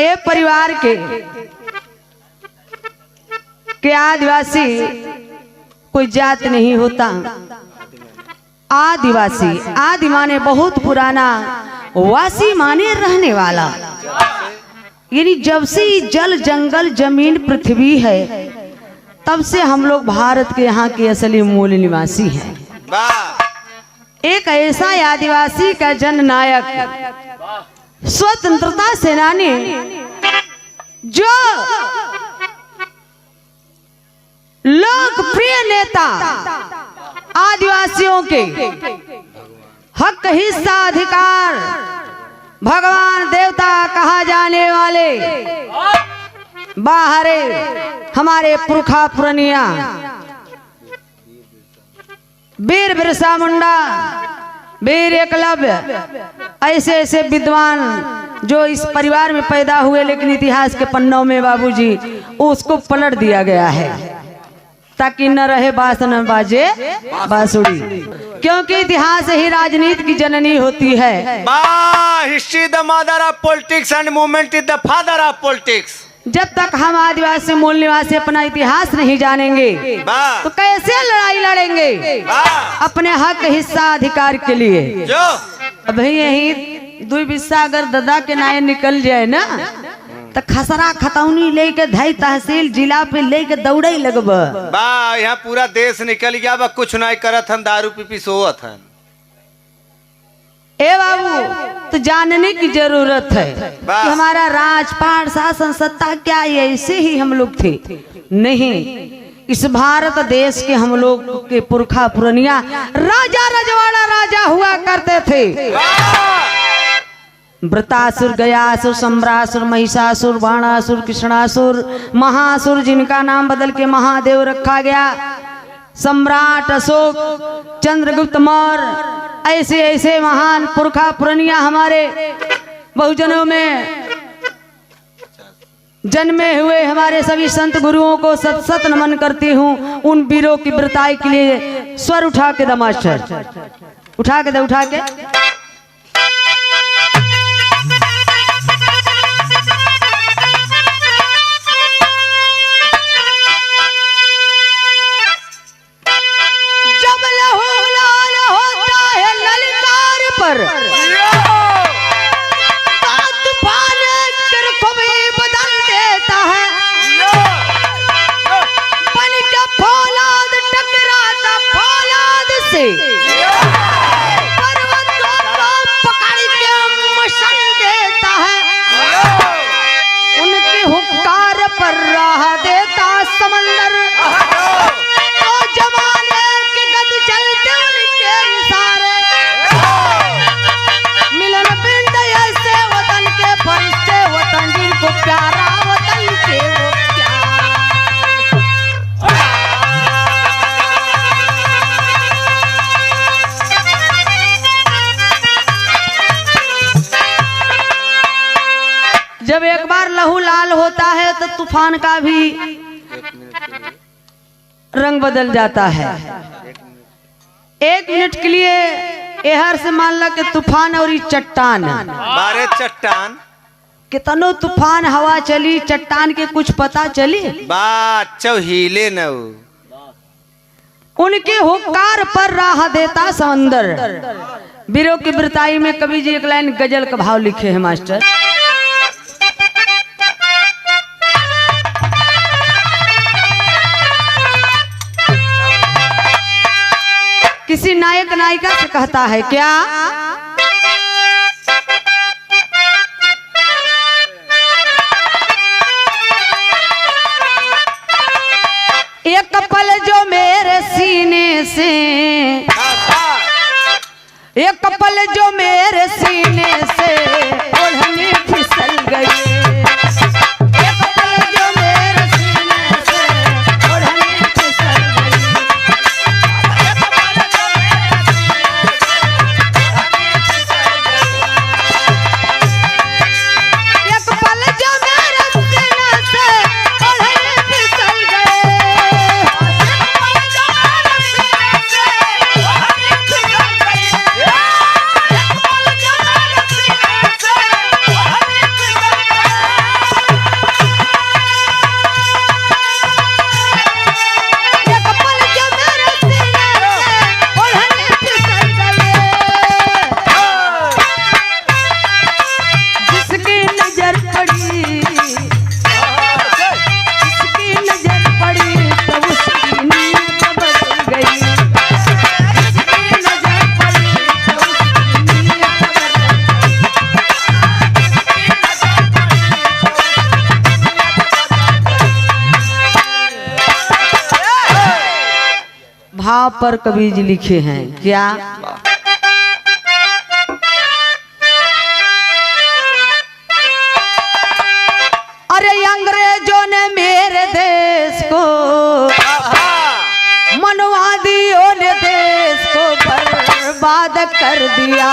ए परिवार के आदिवासी कोई जात नहीं होता। आदिवासी आदि माने बहुत पुराना, वासी माने रहने वाला, यानी जब से जल जंगल जमीन पृथ्वी है तब से हम लोग भारत के यहाँ के असली मूल निवासी हैं। एक ऐसा आदिवासी का जननायक, स्वतंत्रता सेनानी, जो लोकप्रिय नेता, आदिवासियों के हक हिस्सा अधिकार, भगवान देवता कहा जाने वाले बाहरे हमारे पुरखा पुरनिया वीर बिरसा मुंडा, वीर एकलव्य, ऐसे ऐसे विद्वान जो इस परिवार में पैदा हुए, लेकिन इतिहास के पन्नों में बाबूजी उसको पलट दिया गया है ताकि न रहे बास न बाजे बांसुरी, क्योंकि इतिहास ही राजनीति की जननी होती है। History the mother of politics and movement is the father of politics. जब तक हम आदिवासी मूल निवासी अपना इतिहास नहीं जानेंगे तो कैसे लड़ाई लड़ेंगे अपने हक हिस्सा अधिकार के लिए। अभी यही दुई बिस्सा अगर दादा के नाये निकल जाए ना तो खसरा खतौनी लेके धई तहसील जिला पे लेके दौड़े लगब। यहाँ पूरा देश निकल गया, बा कुछ नहीं करत हन, दारू पी पी सोवत हन। ए बाबू तो जानने की जरूरत है कि हमारा राजपाट शासन सत्ता क्या है, ऐसे ही हम लोग थे नहीं। इस भारत देश के हम लोग के पुरखा पुरनिया राजा रजवाड़ा राजा हुआ करते थे। वृतासुर, गयासुर, सम्रासुर, महिषासुर, बाणासुर, कृष्णासुर, महासुर, जिनका नाम बदल के महादेव रखा गया, सम्राट अशोक, चंद्रगुप्त मौर्य, ऐसे ऐसे महान पुरखा पुरनिया हमारे बहुजनों में जन्मे हुए हमारे सभी संत गुरुओं को सत सत नमन करती हूँ। उन वीरों की वृताई के लिए स्वर उठा के द मास्टर, उठा के उठा के जब एक बार लहू लाल होता है तो तूफान का भी रंग बदल जाता है। एक मिनट के लिए एहर से मान ला कि तूफान और चट्टान, बारे चट्टान कितनो तूफान हवा चली, चट्टान के कुछ पता चली बात हिले न। उनके हुक्कार पर राह देता समंदर। वीरों की वृताई में कवि जी एक लाइन गजल का भाव लिखे हैं मास्टर। किसी नायक नायिका से कहता है क्या, एक पल जो मेरे सीने से, एक पल जो मेरे सीने से ओढ़नी फिसल गई, एक पल जो मेरे सीने से ओढ़नी फिसल गई, एक पल जो मेरे सीने से ओढ़नी फिसल गई, एक पल जो नजर पड़ी, इसकी नजर पड़ी तो उसकी नीयत बदल गई, इसकी नजर पड़ी तो उसकी नीयत बदल गई। भाव पर कवि जी लिखे हैं क्या? अरे अंग्रेजों ने मेरे देश को, मनवादियों ने देश को बर्बाद कर दिया।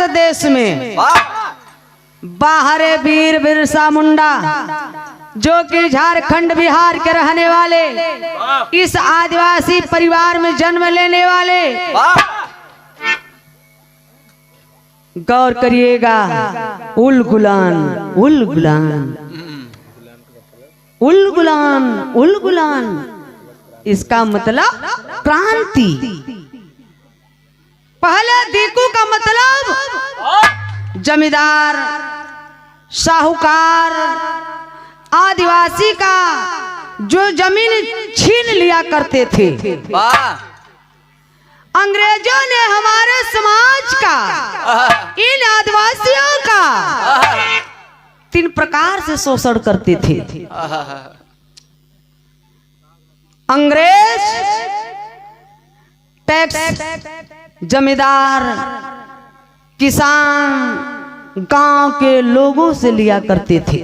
देश में बाहर वीर बिरसा मुंडा जो कि झारखंड बिहार के रहने वाले, इस आदिवासी परिवार में जन्म लेने वाले, गौर करिएगा, उल गुलान उल गुलान उल गुलान उल गुलान, इसका मतलब क्रांति। पहले दीकू का मतलब जमींदार, साहूकार, आदिवासी का जो जमीन छीन लिया करते थे। अंग्रेजों ने हमारे समाज का, इन आदिवासियों का 3 प्रकार से शोषण करते थे। अंग्रेज टैक्स जमींदार, किसान, गांव के लोगों से लिया करते थे।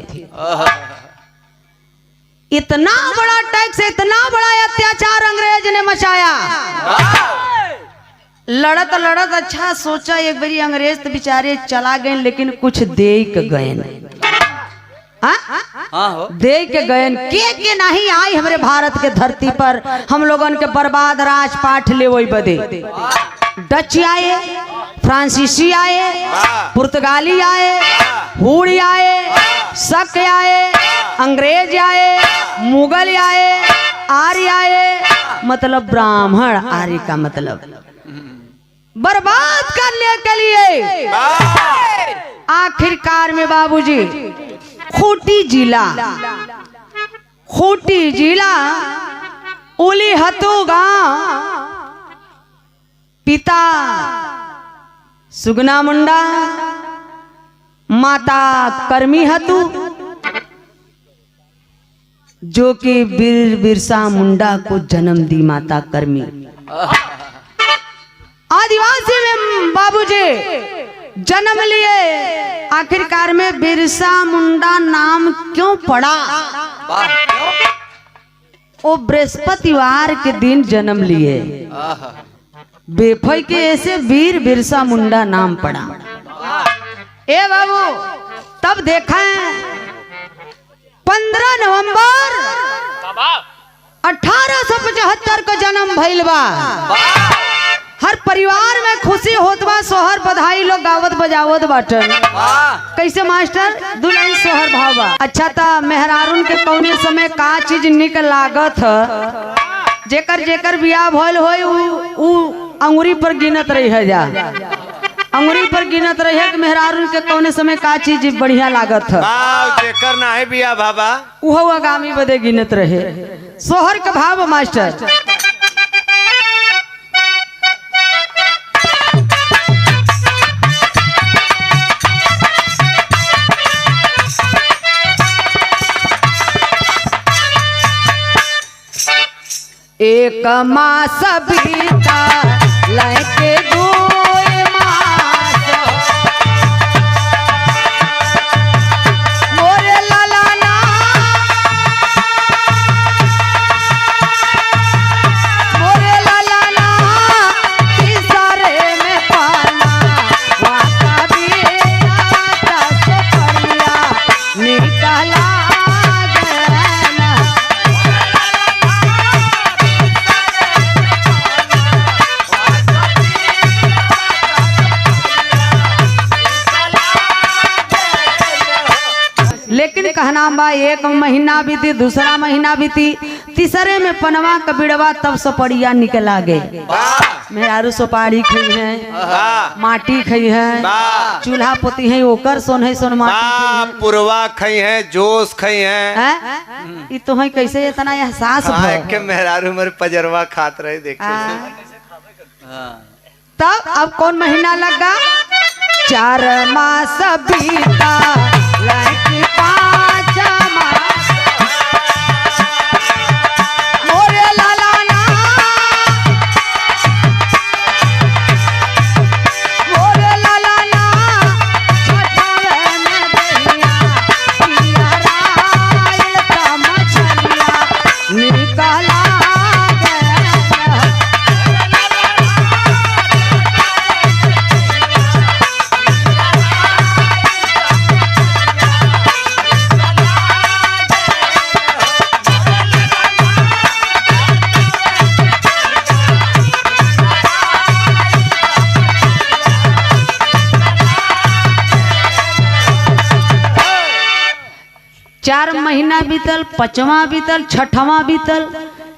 इतना बड़ा टैक्स, इतना बड़ा अत्याचार अंग्रेज ने मचाया। लड़त लड़त अच्छा सोचा एक बारी अंग्रेज तो बेचारे चला गए, लेकिन कुछ दे के गए नहीं। दे के गए के नहीं आई हमारे भारत के धरती पर हम लोगन के बर्बाद राजपाट ले वही बदे। डच आए, फ्रांसीसी आए, पुर्तगाली आए, हुड़ी आए, शक आए, अंग्रेज आए, मुगल आए, आर्य आए, मतलब ब्राह्मण। आर्य का मतलब बर्बाद करने के लिए आखिरकार में बाबूजी खूंटी जिला उली हतू गांव, पिता सुगना मुंडा, माता कर्मी हतू, जो कि वीर बिरसा मुंडा को जन्म दी माता कर्मी। आदिवासी में बाबूजी जन्म लिए। आखिरकार में बिरसा मुंडा नाम क्यों पड़ा? वो बृहस्पतिवार के दिन जन्म लिए, बेफई के ऐसे वीर बिरसा मुंडा नाम पड़ा। ए बाबू तब देखा है 15 नवंबर 1875 को जन्म भइल बा। हर परिवार में खुशी होत बा, सोहर बधाई लोग गावत बजावत बाटन। कैसे मास्टर? दुल्हन सोहर भाव बा। अच्छा था मेहरारून के कौने समय का चीज निक लागत ह, जेकर जेकर बियाह भइल होई उ अंगुरी पर गिनत रही है जा। अंगुरी पर गिनत रहे कि मेहरारू के कौने समय का चीज बढ़िया लागत है, जेकर नाही बिया बाबा उहो आगामी बदे गिनत रहे। सोहर के भाव मास्टर। एक मास बीता लैके दूय मास, मोरे ललना मोरे ललना तीसरे में पाना, वाका बिया दस परिया निकला गया। लेकिन कहना बा एक महीना बीती, दूसरा महीना बीती, तीसरे में पनवा का बिड़वा तब सपड़िया निकला गए। मेहरारू सुपारी खई है, माटी खई है, चूल्हा पोती है, ओकर सोन है, सोन माटी पुरवा खई है, जोश खई है। ये तो है कैसे इतना एहसास के मेहरारू मेरे पजरवा खात रहे देखे। तब अब कौन महीना लगा? 4 मास बीता लड़की 5 मास, मोरे ललना मोरे ललना छठवे में दहिया पिया रायल का मछलिया निकला गया। चार महीना बीतल, 5वां बीतल, 6वां बीतल।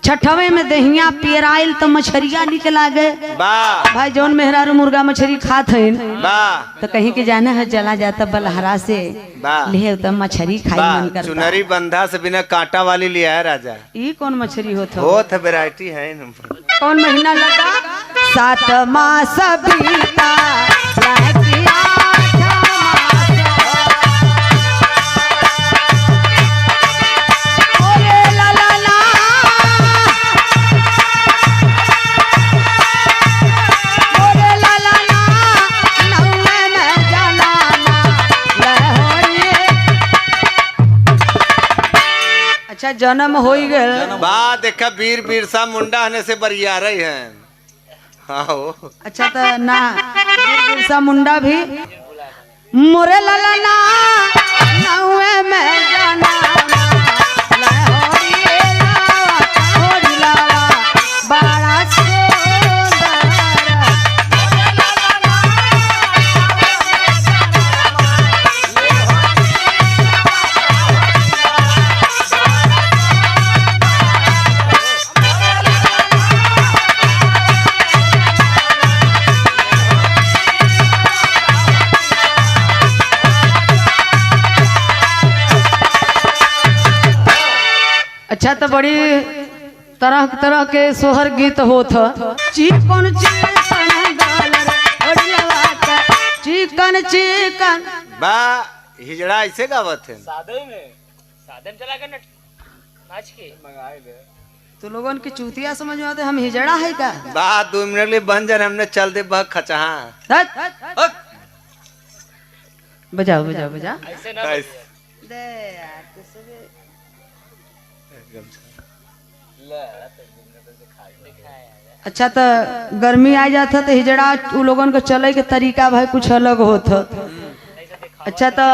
6वें में दहिया पेराइल तो मछरिया निकला गए। भाई जौन मेहरारू मुर्गा मछली खात है तो कहीं के जाना है चला जाता बलहरा से ले तो मछली खाई मन करता। चुनरी बंधा से बिना कांटा वाली लिया है राजा। ये कौन मछली होता? होत वैरायटी है। कौन महीना लगा? 7 मास बीता जन्म हो गए। बात देखा वीर बिरसा मुंडा आने से बरिया रही है। हाँ अच्छा तो ना वीर बिरसा मुंडा भी मोरे ललना नौवे में जाना लाहौरी लावा बड़ा अच्छा तो बड़ी तरह तरह के सोहर गीत होत। चिकन चिकन चिकन बा हिजड़ा ऐसे गावत है। साधन चला के नाच के तो लोगन की चूतिया समझ में आते हम हिजड़ा है का? बात 2 मिनट लिए बन जाए हमने चल दे बह खचहा। बजाओ बजाओ बजा ऐसे ना दे यार अच्छा तो गर्मी आ जाता तो हिजड़ा उ लोगन को चले के तरीका भाई कुछ अलग होता। अच्छा तो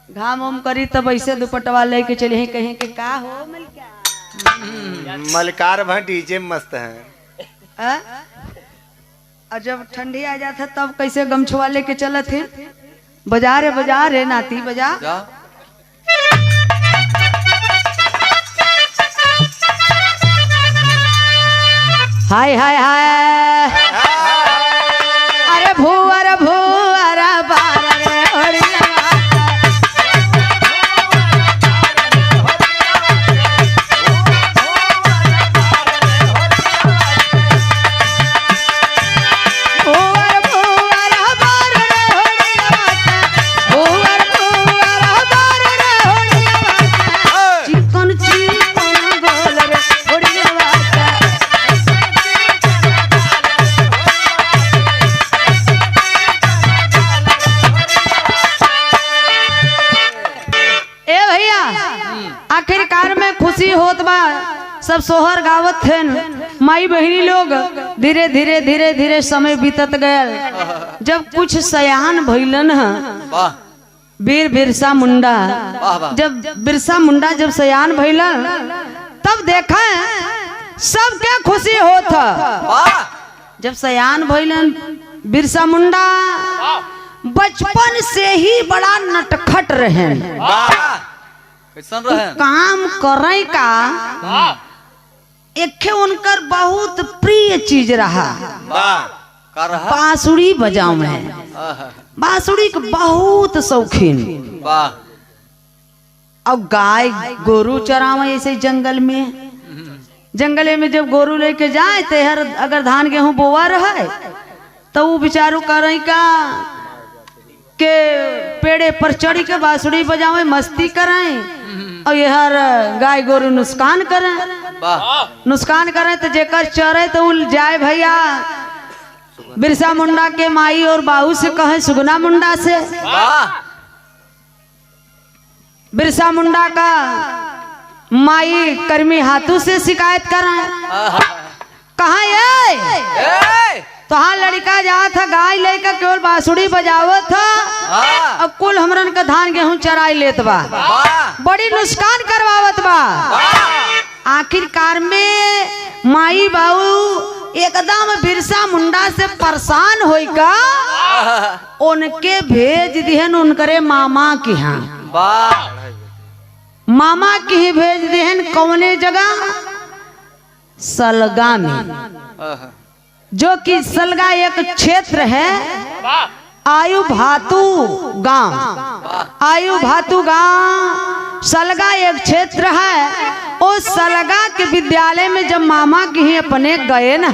घाम उम करी तब ऐसे दुपट्टा लेके चले कहीं के का हो मलकार भाई डीजे मस्त है। और जब ठंडी आ जाता तब कैसे गमछुआ लेके चलत थे? बाजार है नाती बजा। हाय हाय हाय अरे भूवर माई बहिनी लोग धीरे धीरे धीरे धीरे समय बीतत गया। जब कुछ सयान भइलन ह वाह वीर बिरसा मुंडा, वाह वाह जब बिरसा मुंडा जब सयान भइलन तब देखा सबके खुशी होत ह। वाह जब सयान भइलन बिरसा मुंडा बचपन से ही बड़ा नटखट रहे। वाह कैसन रहे काम करे का एक उनकर बहुत प्रिय चीज रहा, वाह का रहा बांसुरी बजावे। आहा, बांसुरी के बहुत शौकीन। वाह अब गाय गोरू चरावे ऐसे जंगल में, जंगले में जब गोरू लेके जाए तेहर अगर धान गेहूं बोआ रहे तो वो बेचारू करे का के पेड़े पर चढ़ी के बांसुरी बजावे मस्ती कराए और यहर गाय गोरू नुकसान करे। वाह नुकसान करे तो जेकर चरे तो उल जाए भैया बिरसा मुंडा के माई और बाहू से कहे सुगना मुंडा से। वाह बिरसा मुंडा का माई कर्मी हाथों से शिकायत कराए। आहा, कहा ये ए तो हाँ लड़का जहाँ था गाय लेकर केवल बांसुरी बजावत था, हाँ अब कुल हमरन का धान गेहूं चराई लेत बा, वाह बड़ी नुकसान करवावत बा। आखिरकार में माई बाबू एकदम बिरसा मुंडा से परेशान होई का उनके भेज दिहन उनकरे मामा के यहाँ। वाह मामा के ही भेज दिहन कौने जगह सलगा में, आहा, जो कि सलगा एक क्षेत्र है आयु भातु गांव। आयु भातु गांव सलगा एक क्षेत्र है। उस सलगा के विद्यालय में जब मामा के ही अपने गए न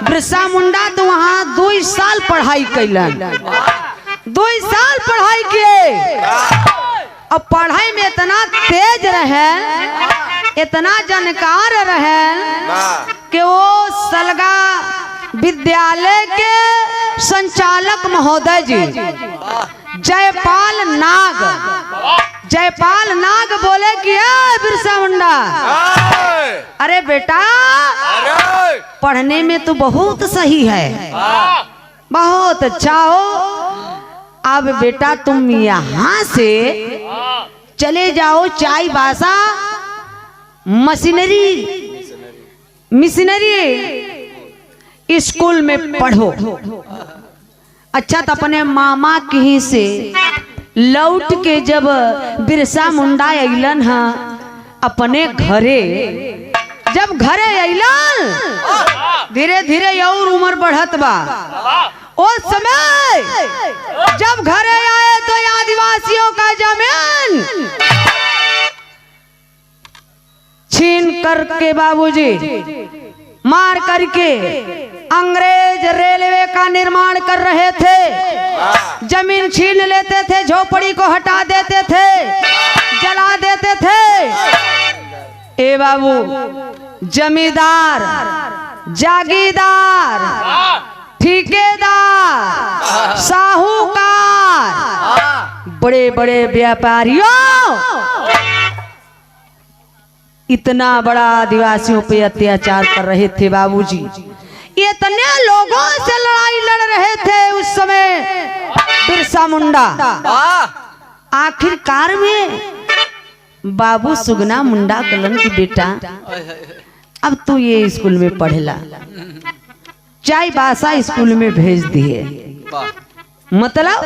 बिरसा मुंडा तो वहाँ 2 साल पढ़ाई कैलन। 2 साल पढ़ाई किए और पढ़ाई में इतना तेज रहे, इतना जानकार रहे कि वो सलगा विद्यालय के संचालक महोदय जी जयपाल नाग बोले कि बिरसा मुंडा अरे बेटा पढ़ने में तो बहुत सही है, बहुत अच्छा हो। अब बेटा तुम यहाँ से चले जाओ चाय बासा मिशनरी स्कूल में पढ़ो। अच्छा तो अपने मामा कहीं से लौट के जब बिरसा मुंडा अइलन ह अपने घरे, जब घरे अइलन धीरे धीरे और उम्र बढ़त बा। उस समय जब घरे आए तो आदिवासियों का जमीन छीन करके बाबूजी मार करके अंग्रेज रेलवे का निर्माण कर रहे थे। जमीन छीन लेते थे, झोपड़ी को हटा देते थे, जला देते थे। ए बाबू जमींदार, जागीरदार, ठेकेदार, साहूकार, बड़े बड़े व्यापारियों इतना बड़ा आदिवासियों पे अत्याचार कर रहे थे बाबूजी। इतने लोगों से लड़ाई लड़ रहे थे उस समय बिरसा मुंडा। आखिरकार में बाबू सुगना मुंडा कलन की बेटा अब तू ये स्कूल में पढ़ेला, चाय बासा स्कूल में भेज दिए। मतलब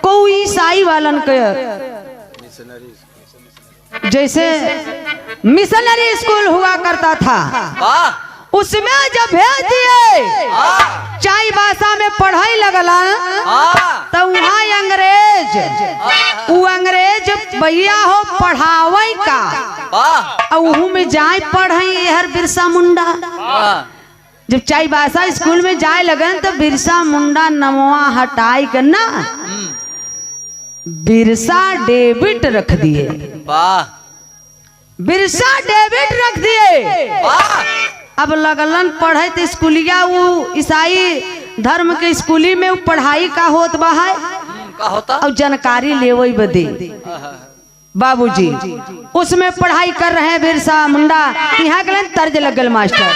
कोई ईसाई वालन के जैसे मिशनरी स्कूल हुआ करता था उसमें जब भेज दिए चाय बासा में पढ़ाई लगला तो वहाँ अंग्रेज भैया हो पढ़ावे का और में जाए पढ़ाई हर बिरसा मुंडा। जब चाय बासा स्कूल में जाए लगन तो बिरसा मुंडा नमवा हटाई करना बिरसा डेविड रख दिए। बिरसा डेविड रख दिए। अब लगलन पढ़े तो स्कूलिया वो ईसाई धर्म के स्कूली में पढ़ाई का होत बा है और जानकारी लेवई बदे बाबूजी उसमें पढ़ाई कर रहे हैं बिरसा मुंडा। यहाँ के तर्ज लगल मास्टर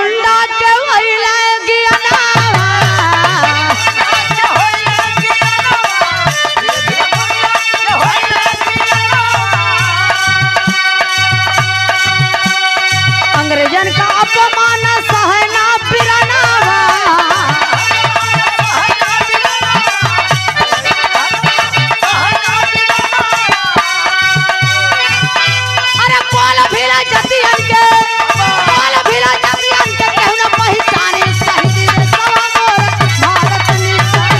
मुंडा के वहीले गियनावा अंग्रेजन का अपमान सहना पिरानावा अरे कौन भिला जतियन के केहू न पहचाने शहीद रे सवा मोर भारत निशान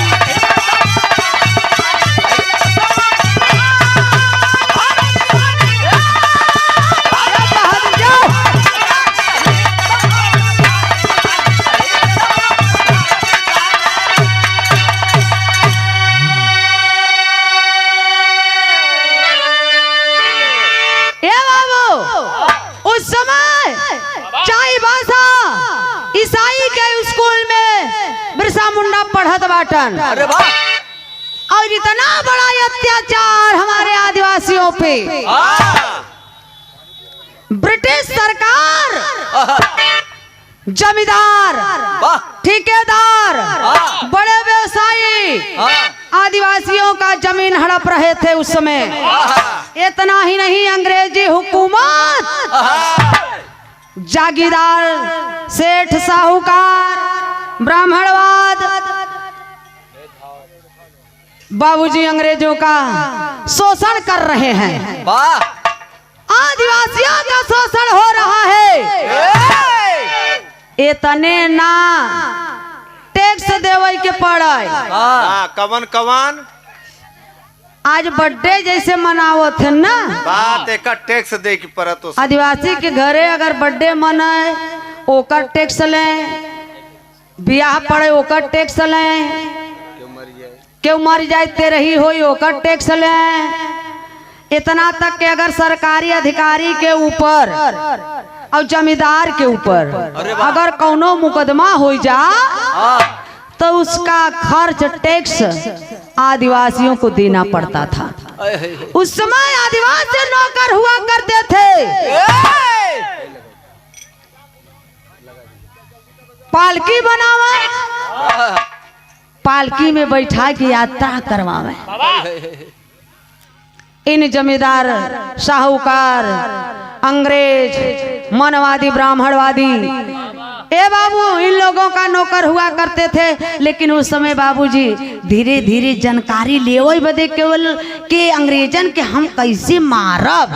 बहादुर जाओ ए बाबू उस समय चाई भाषा ईसाई के स्कूल में बिरसा मुंडा पढ़त बाटन अरे वाह और इतना बड़ा अत्याचार हमारे आदिवासियों पे ब्रिटिश सरकार जमींदार वाह ठेकेदार बड़े व्यवसायी आदिवासियों का जमीन हड़प रहे थे उस समय। इतना ही नहीं अंग्रेजी हुकूमत जागीरदार सेठ साहूकार ब्राह्मणवाद बाबूजी अंग्रेजों का शोषण कर रहे हैं। वाह आदिवासियों का शोषण हो रहा है। इतने ना टैक्स देवे के पड़े कवन कवन आज बर्थडे जैसे मनावत है ना बात एक टैक्स दे की परत आदिवासी के घरे अगर बर्थडे मनाए ओकर टैक्स लें ब्याह पड़े ओकर टैक्स लें क्यों मर जाए तेरही होई ओकर टैक्स लें। इतना तक कि अगर सरकारी अधिकारी के ऊपर और जमींदार के ऊपर अगर कौनो मुकदमा हो जा तो उसका खर्च टैक्स आदिवासियों को देना पड़ता था। उस समय आदिवासी नौकर हुआ करते थे। पालकी बनावे पालकी में बैठा के यात्रा करवावे। इन जमींदार साहूकार अंग्रेज मनवादी ब्राह्मणवादी ए बाबू इन लोगों का नौकर हुआ करते थे। लेकिन उस समय बाबूजी धीरे धीरे जानकारी ले बदे केवल के अंग्रेजन के हम कैसे मारब।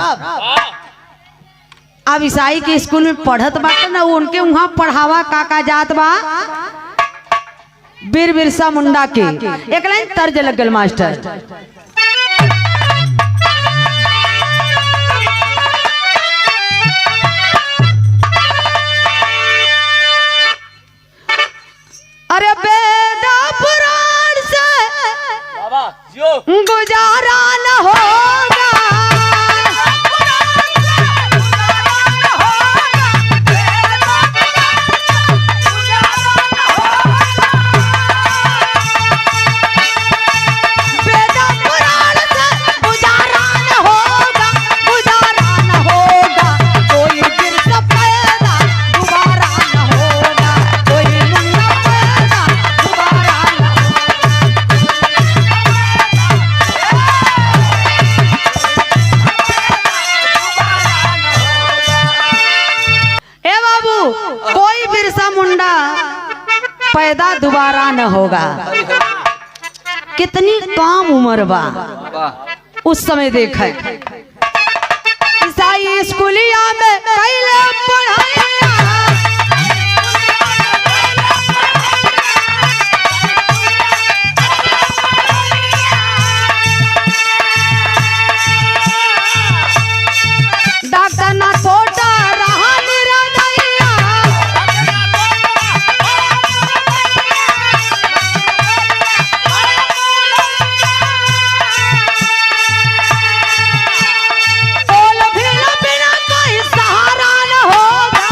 अब ईसाई के स्कूल में पढ़त बाटे ना उनके वहां पढ़ावा काका जात बा बीर बिरसा मुंडा के एक लाइन तर्ज लगल मास्टर। अरे बेदा पुराण से गुजारा न होगा पैदा दोबारा न होगा। कितनी कम उम्र बा उस समय देखा ईसाई स्कूलिया में पहले पढ़ाया डॉक्टर ना छोटा रहा निरदैया बोल भी बिना कोई सहारा न होगा।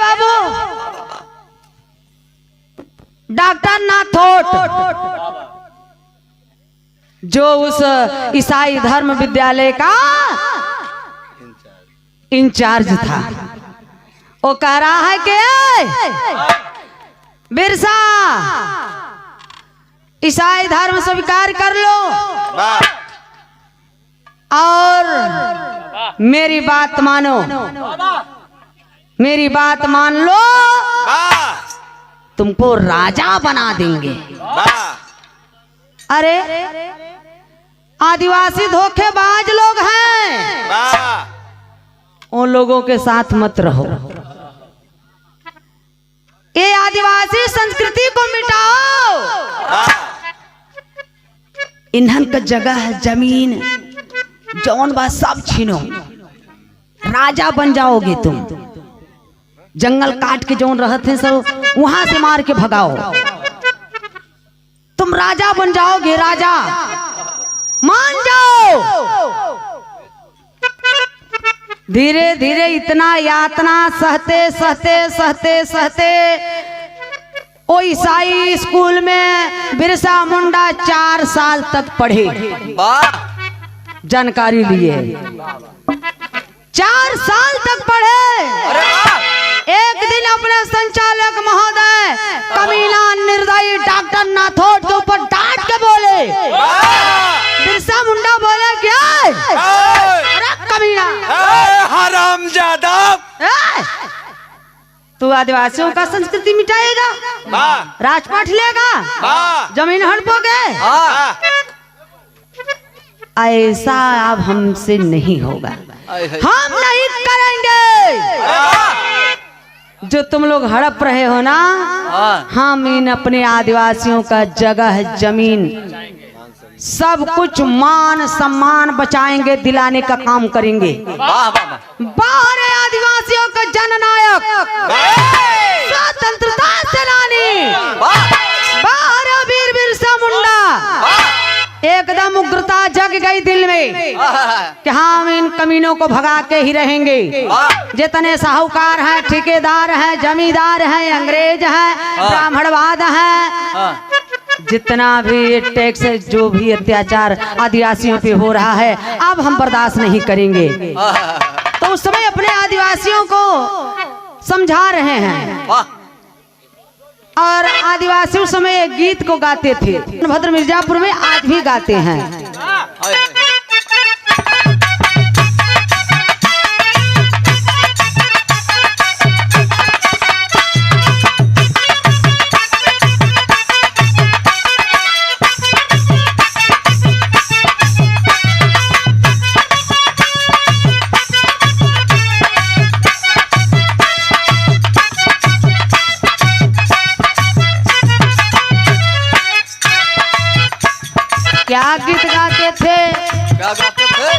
बाबू, डॉक्टर नाथोट जो उस ईसाई धर्म विद्यालय का इंचार्ज था, वो कह रहा है कि बिरसा ईसाई धर्म स्वीकार कर लो वाह और मेरी बात मानो, मेरी बात मान लो, वाह तुमको राजा बना देंगे। वाह अरे आदिवासी धोखेबाज लोग हैं, वाह उन लोगों के साथ मत रहो, ये आदिवासी संस्कृति को मिटाओ, वाह इन्हन का जगह जमीन जौन बात सब छीनो, राजा बन जाओगे तुम, जंगल काट के जौन रहते हैं सब वहां से मार के भगाओ, तुम राजा बन जाओगे, राजा मान जाओ। धीरे धीरे इतना यातना सहते सहते सहते सहते ओ ईसाई स्कूल में बिरसा मुंडा 4 साल तक पढ़े, वाह जानकारी लिए 4 साल तक पढ़े। अरे वाह एक दिन अपने संचालक महोदय कमीना निर्दयी डॉक्टर नाथोट के ऊपर डांट के बोले, बिरसा मुंडा बोले क्या? अरे कमीना, हरामजादा, तू आदिवासियों का संस्कृति मिटाएगा, वाह राजपाट लेगा, वाह जमीन हड़पोगे, वाह ऐसा अब हमसे नहीं होगा, आय हाय। हम नहीं करेंगे। जो तुम लोग हड़प रहे हो ना, हाँ हम इन अपने आदिवासियों का जगह जमीन सब कुछ मान सम्मान बचाएंगे, दिलाने का काम करेंगे। वाह वाह वाह बाहर है आदिवासियों का जननायक, स्वतंत्रता सेनानी, वाह बाहर है वीर बिरसा मुंडा। एकदम उग्रता जग गई दिल में कि हम इन कमीनों को भगा के ही रहेंगे। जितने साहूकार हैं, ठेकेदार हैं, जमींदार हैं, अंग्रेज हैं, ब्राह्मणवाद हैं, जितना भी टैक्स जो भी अत्याचार आदिवासियों पे हो रहा है, अब हम बर्दाश्त नहीं करेंगे। तो उस समय अपने आदिवासियों को समझा रहे हैं वाह और आदिवासी उस समय एक गीत को गाते थे, भद्र मिर्जापुर में आज भी गाते हैं। आय हाय। क्या गीत गाते थे? क्या गाते थे?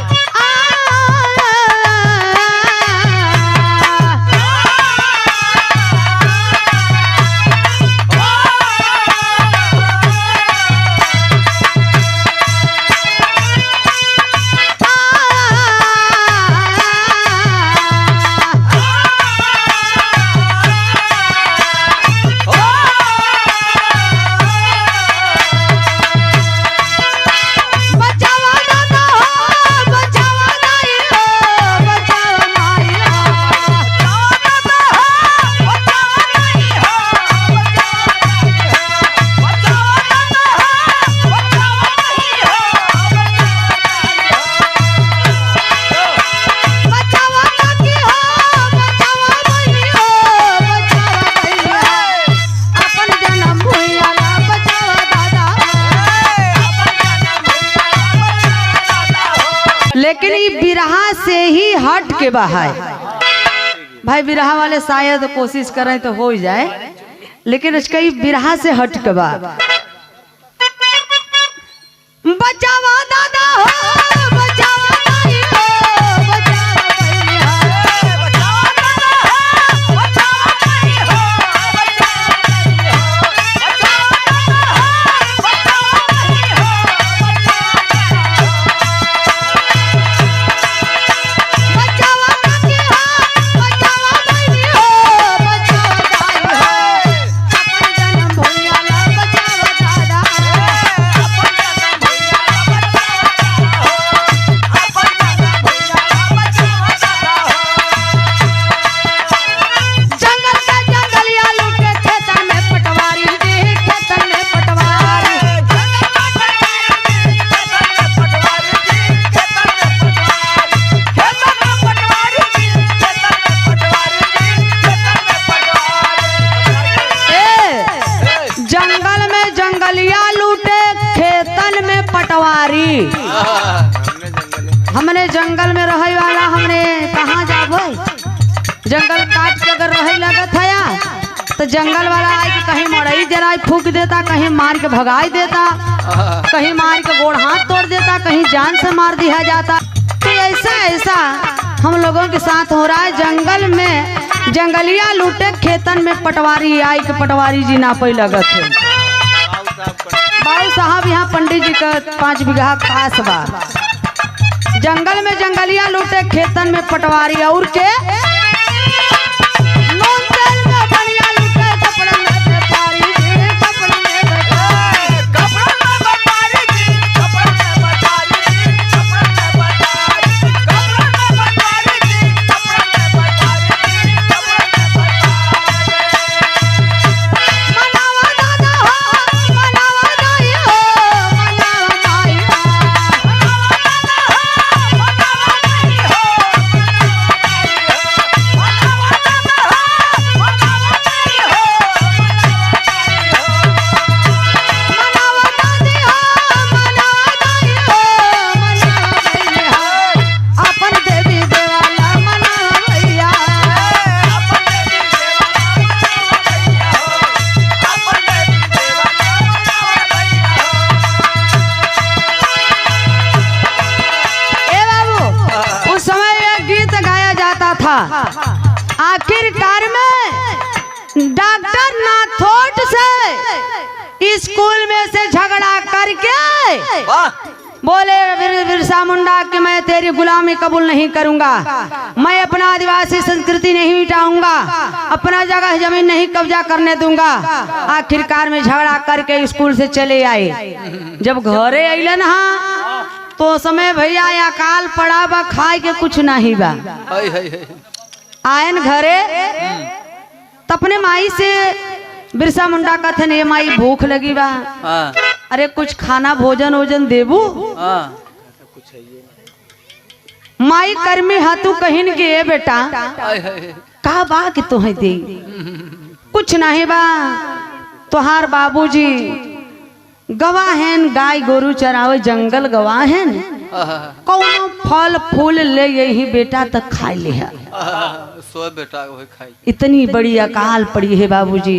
लेकिन ये बिरहा से ही हट के बहा है भाई। बिरहा वाले शायद कोशिश करें तो हो जाए, लेकिन इसका ये बिरहा से हट के बा। बचावा दादा हो, बचावा दाई हो, बचावा बहनी हो, बचावा दादा हो, बचावा दाई हो, बचावा बहनी हो, बचावा दादा हो, बचावा बहनी हो, बचावा दाई हो, बचावा काकी हो, बचावा बहनी हो, हमने जंगल में रहे वाला हमने कहाँ जाबो, जंगल काट के अगर रहे लगत है या तो जंगल वाला आए कि कहीं मड़ई जराई फूक देता, कहीं मार के भगाई देता, कहीं मार के गोड़ हाथ तोड़ देता, कहीं जान से मार दिया जाता। तो ऐसा ऐसा हम लोगों के साथ हो रहा है। जंगल में जंगलिया लूटे, खेतन में पटवारी आई के पटवारी जी ना पई लगत है। बाबू साहब यहाँ पंडित जी का 5 बीघा खास बा। जंगल में जंगलिया लूटे, खेतन में पटवारी और के आखिरकार में डॉक्टर नाथोट से स्कूल में से झगड़ा करके बोले बिरसा मुंडा कि मैं तेरी गुलामी कबूल नहीं करूंगा, मैं अपना आदिवासी संस्कृति नहीं मिटाऊंगा, अपना जगह जमीन नहीं कब्जा करने दूंगा। आखिरकार में झगड़ा करके स्कूल से चले आए। जब घरे अइलन हाँ तो समय भैया अकाल पड़ा बा, खाए के कुछ नहीं बा। आयन घरे तो अपने माई से बिरसा मुंडा कथन ये माई भूख लगी बा, अरे कुछ खाना भोजन वोजन देबू। माई कर्मी हाथू कहिन के ए बेटा का बा कि तुहे दे, कुछ नहीं बा, तोहार बाबूजी गवाह हैं, गाय गोरू चरावे जंगल गवाह हैं, कौनो फल फूल ले यही बेटा तक खाई ले है। बेटा खाई। इतनी बड़ी अकाल पड़ी है बाबूजी।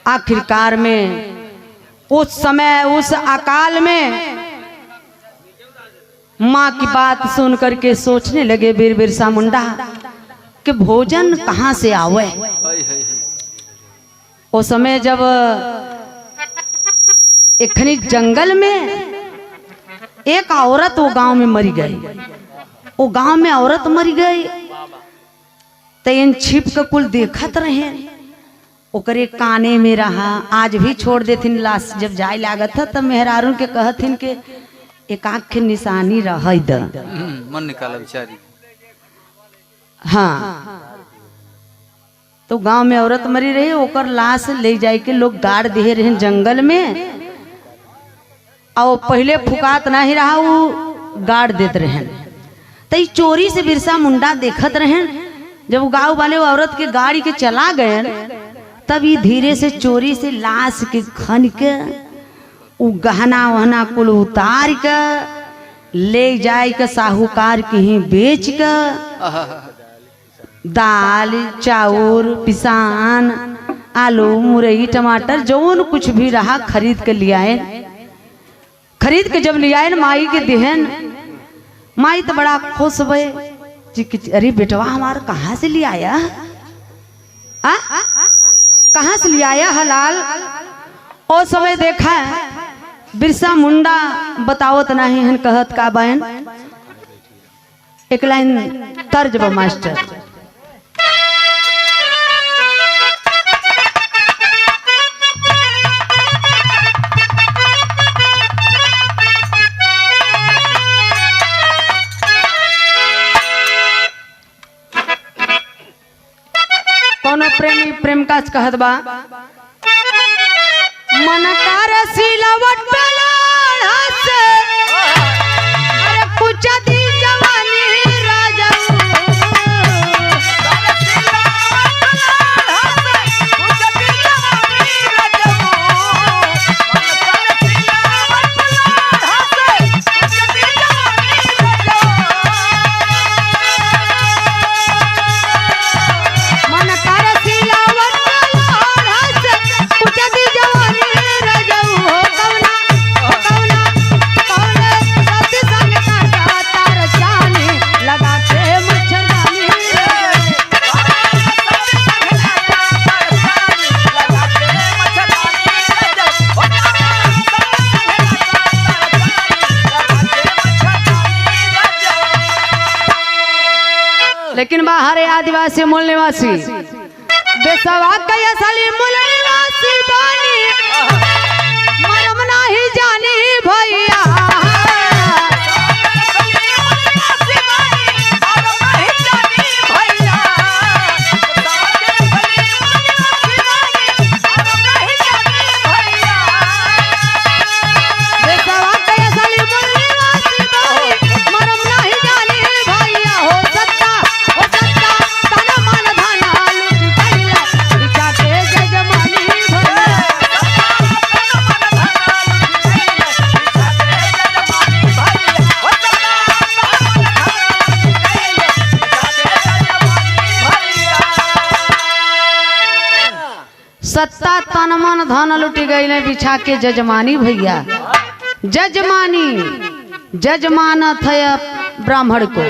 आखिरकार में उस समय उस अकाल में माँ की बात सुन करके सोचने लगे बिरसा मुंडा कि भोजन कहाँ से आवे। उस समय जब इखनी जंगल में एक औरत वो गांव में मरी गई, वो गांव में औरत मरी गई तो इन छिप के कुल देखत रहे, ओकरे काने में रहा। आज भी छोड़ देथिन लाश, जब जाए लागत था तब मेहरारू के कहथिन के एक आँख के निशानी रह द मन निकाला बेचारी। हाँ तो गांव में औरत मरी रही, ओकर लाश ले जाए के लोग गाड़ दे रहे जंगल में, और पहले फुकात नहीं रहा वो गाड़ देते रहे। तो चोरी से बिरसा मुंडा देखत रहे। जब गांव वाले वो औरत के गाड़ी के चला गए तब ये धीरे से चोरी से लाश के खन के वो गहना वहना कुल उतार के ले जाए के साहूकार के ही बेच के दाल चाउर पिसान आलू मुरई टमाटर जौन कुछ भी रहा खरीद के ले आए। खरीद के जब ले आए माई के देहन, माई तो बड़ा खुश हुए जी, अरे बेटवा हमारा कहाँ से ले आया, कहाँ से ले आया हलाल। और समय देखा बिरसा मुंडा बतावत नहीं हन, कहत का बहन एक लाइन तर्ज बा मास्टर। कोनो प्रेमी प्रेम का कहत बा, मन का रसीलावट पलाड़ा से अरे कुछ दी जवानी राजा निवासी मूल निवासी बेसवा कया साली मूल निवासी बानी मरम नाही जानी भैया सत्ता तन मन धन लुट गई बिछा के जजमानी भैया जजमानी जजमानत है ब्राह्मण को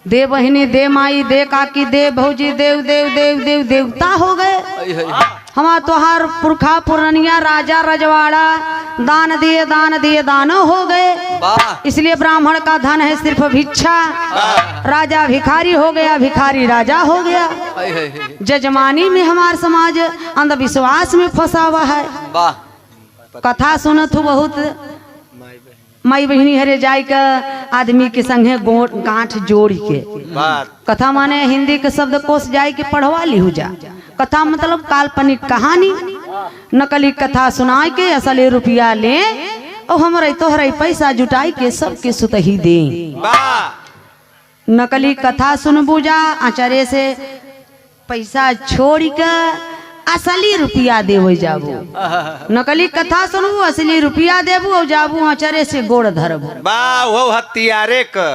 दे बहिनी दे माई दे काकी दे भौजी देव देव देव देव देवता हो गए हमार तोहार पुरखा पुरनिया राजा रजवाड़ा दान दिए दानो हो गए इसलिए ब्राह्मण का धन है सिर्फ भिक्षा राजा भिखारी हो गया भिखारी राजा हो गया जजमानी में हमार समाज अंधविश्वास में फंसा हुआ है कथा सुनत हूँ बहुत माई बहिनी हरे जाय का आदमी के संगे गांठ जोड़ के कथा माने हिंदी के शब्द कोश जाय के पढ़वा लिहू जा कथा मतलब काल्पनिक कहानी नकली कथा सुनाई के असली रुपया ले और हमारे तोहरे पैसा जुटाई के सबके सुतही दे नकली कथा सुनबू जा आचार्य से पैसा छोड़ के असली रुपया देवे जाबू नकली कथा सुनबू असली रुपया देबू और जाबू आचार्य से गोड़ धरबू वो हत्यारे क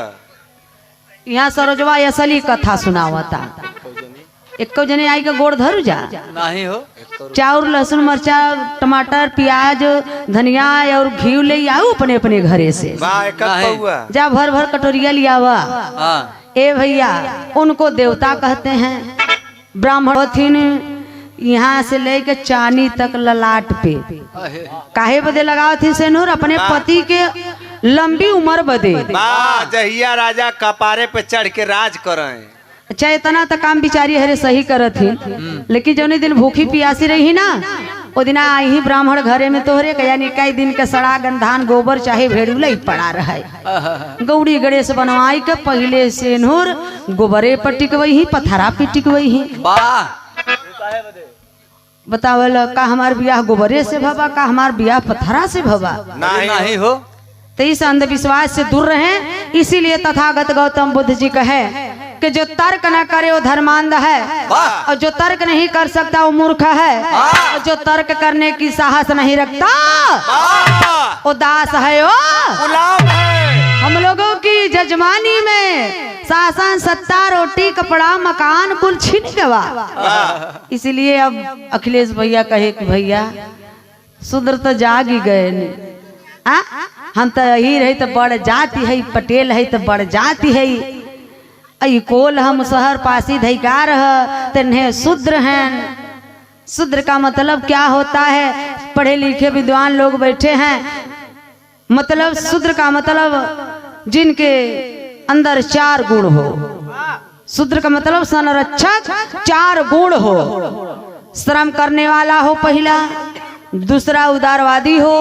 यहाँ सरोजवा असली कथा सुनावता एको जने आई के गोड़ धरू जा नहीं हो चाउर लहसुन मरचा टमाटर प्याज धनिया और घी ले आओ अपने अपने घरे से जा भर भर कटोरिया लियावा ए भैया उनको देवता कहते हैं ब्राह्मण थिन यहाँ से लेके चानी तक ललाट पे काहे बदे लगाओ थी सेनूर अपने पति के लंबी उम्र बदे जहिया राजा कपारे पे चढ़ के राज करें अच्छा इतना तो काम बिचारी हरे सही करत थी लेकिन जो दिन भूखी पियासी रही ना वो दिन आई ही ब्राह्मण घरे में तोहरे का यानी कई दिन के सड़ा गंधान गोबर चाहे भेड़ूला ही पड़ा रहा है गौड़ी गणेश बनवाई के पहले से नूर गोबरे पर टिकवई ही पथरा पे टिकवई ही बतावल का हमार बियाह गोबरे से भवा का हमार बियाह पथरा से भवा नहीं हो तो इस अंधविश्वास से दूर रहे इसीलिए तथागत गौतम बुद्ध जी कहे कि जो तर्क न करे वो धर्मांध है और जो तर्क नहीं कर सकता वो मूर्ख है और जो तर्क करने की साहस नहीं रखता वो दास है हम लोगों की जजमानी में शासन सत्ता रोटी कपड़ा मकान कुल छीन गवा इसलिए अब अखिलेश भैया कहे कि भैया शूद्र तो जाग ही गए हम तो यही रही तो बड़ जाति है पटेल है तो बड़ जाति है आई कोल हम शहर पासी धैकार है तन्हे शूद्र हैं शूद्र का मतलब क्या होता है पढ़े लिखे विद्वान लोग बैठे हैं मतलब शूद्र का मतलब जिनके अंदर 4 गुण हो शूद्र का मतलब संरक्षक 4 गुण हो श्रम करने वाला हो पहला दूसरा उदारवादी हो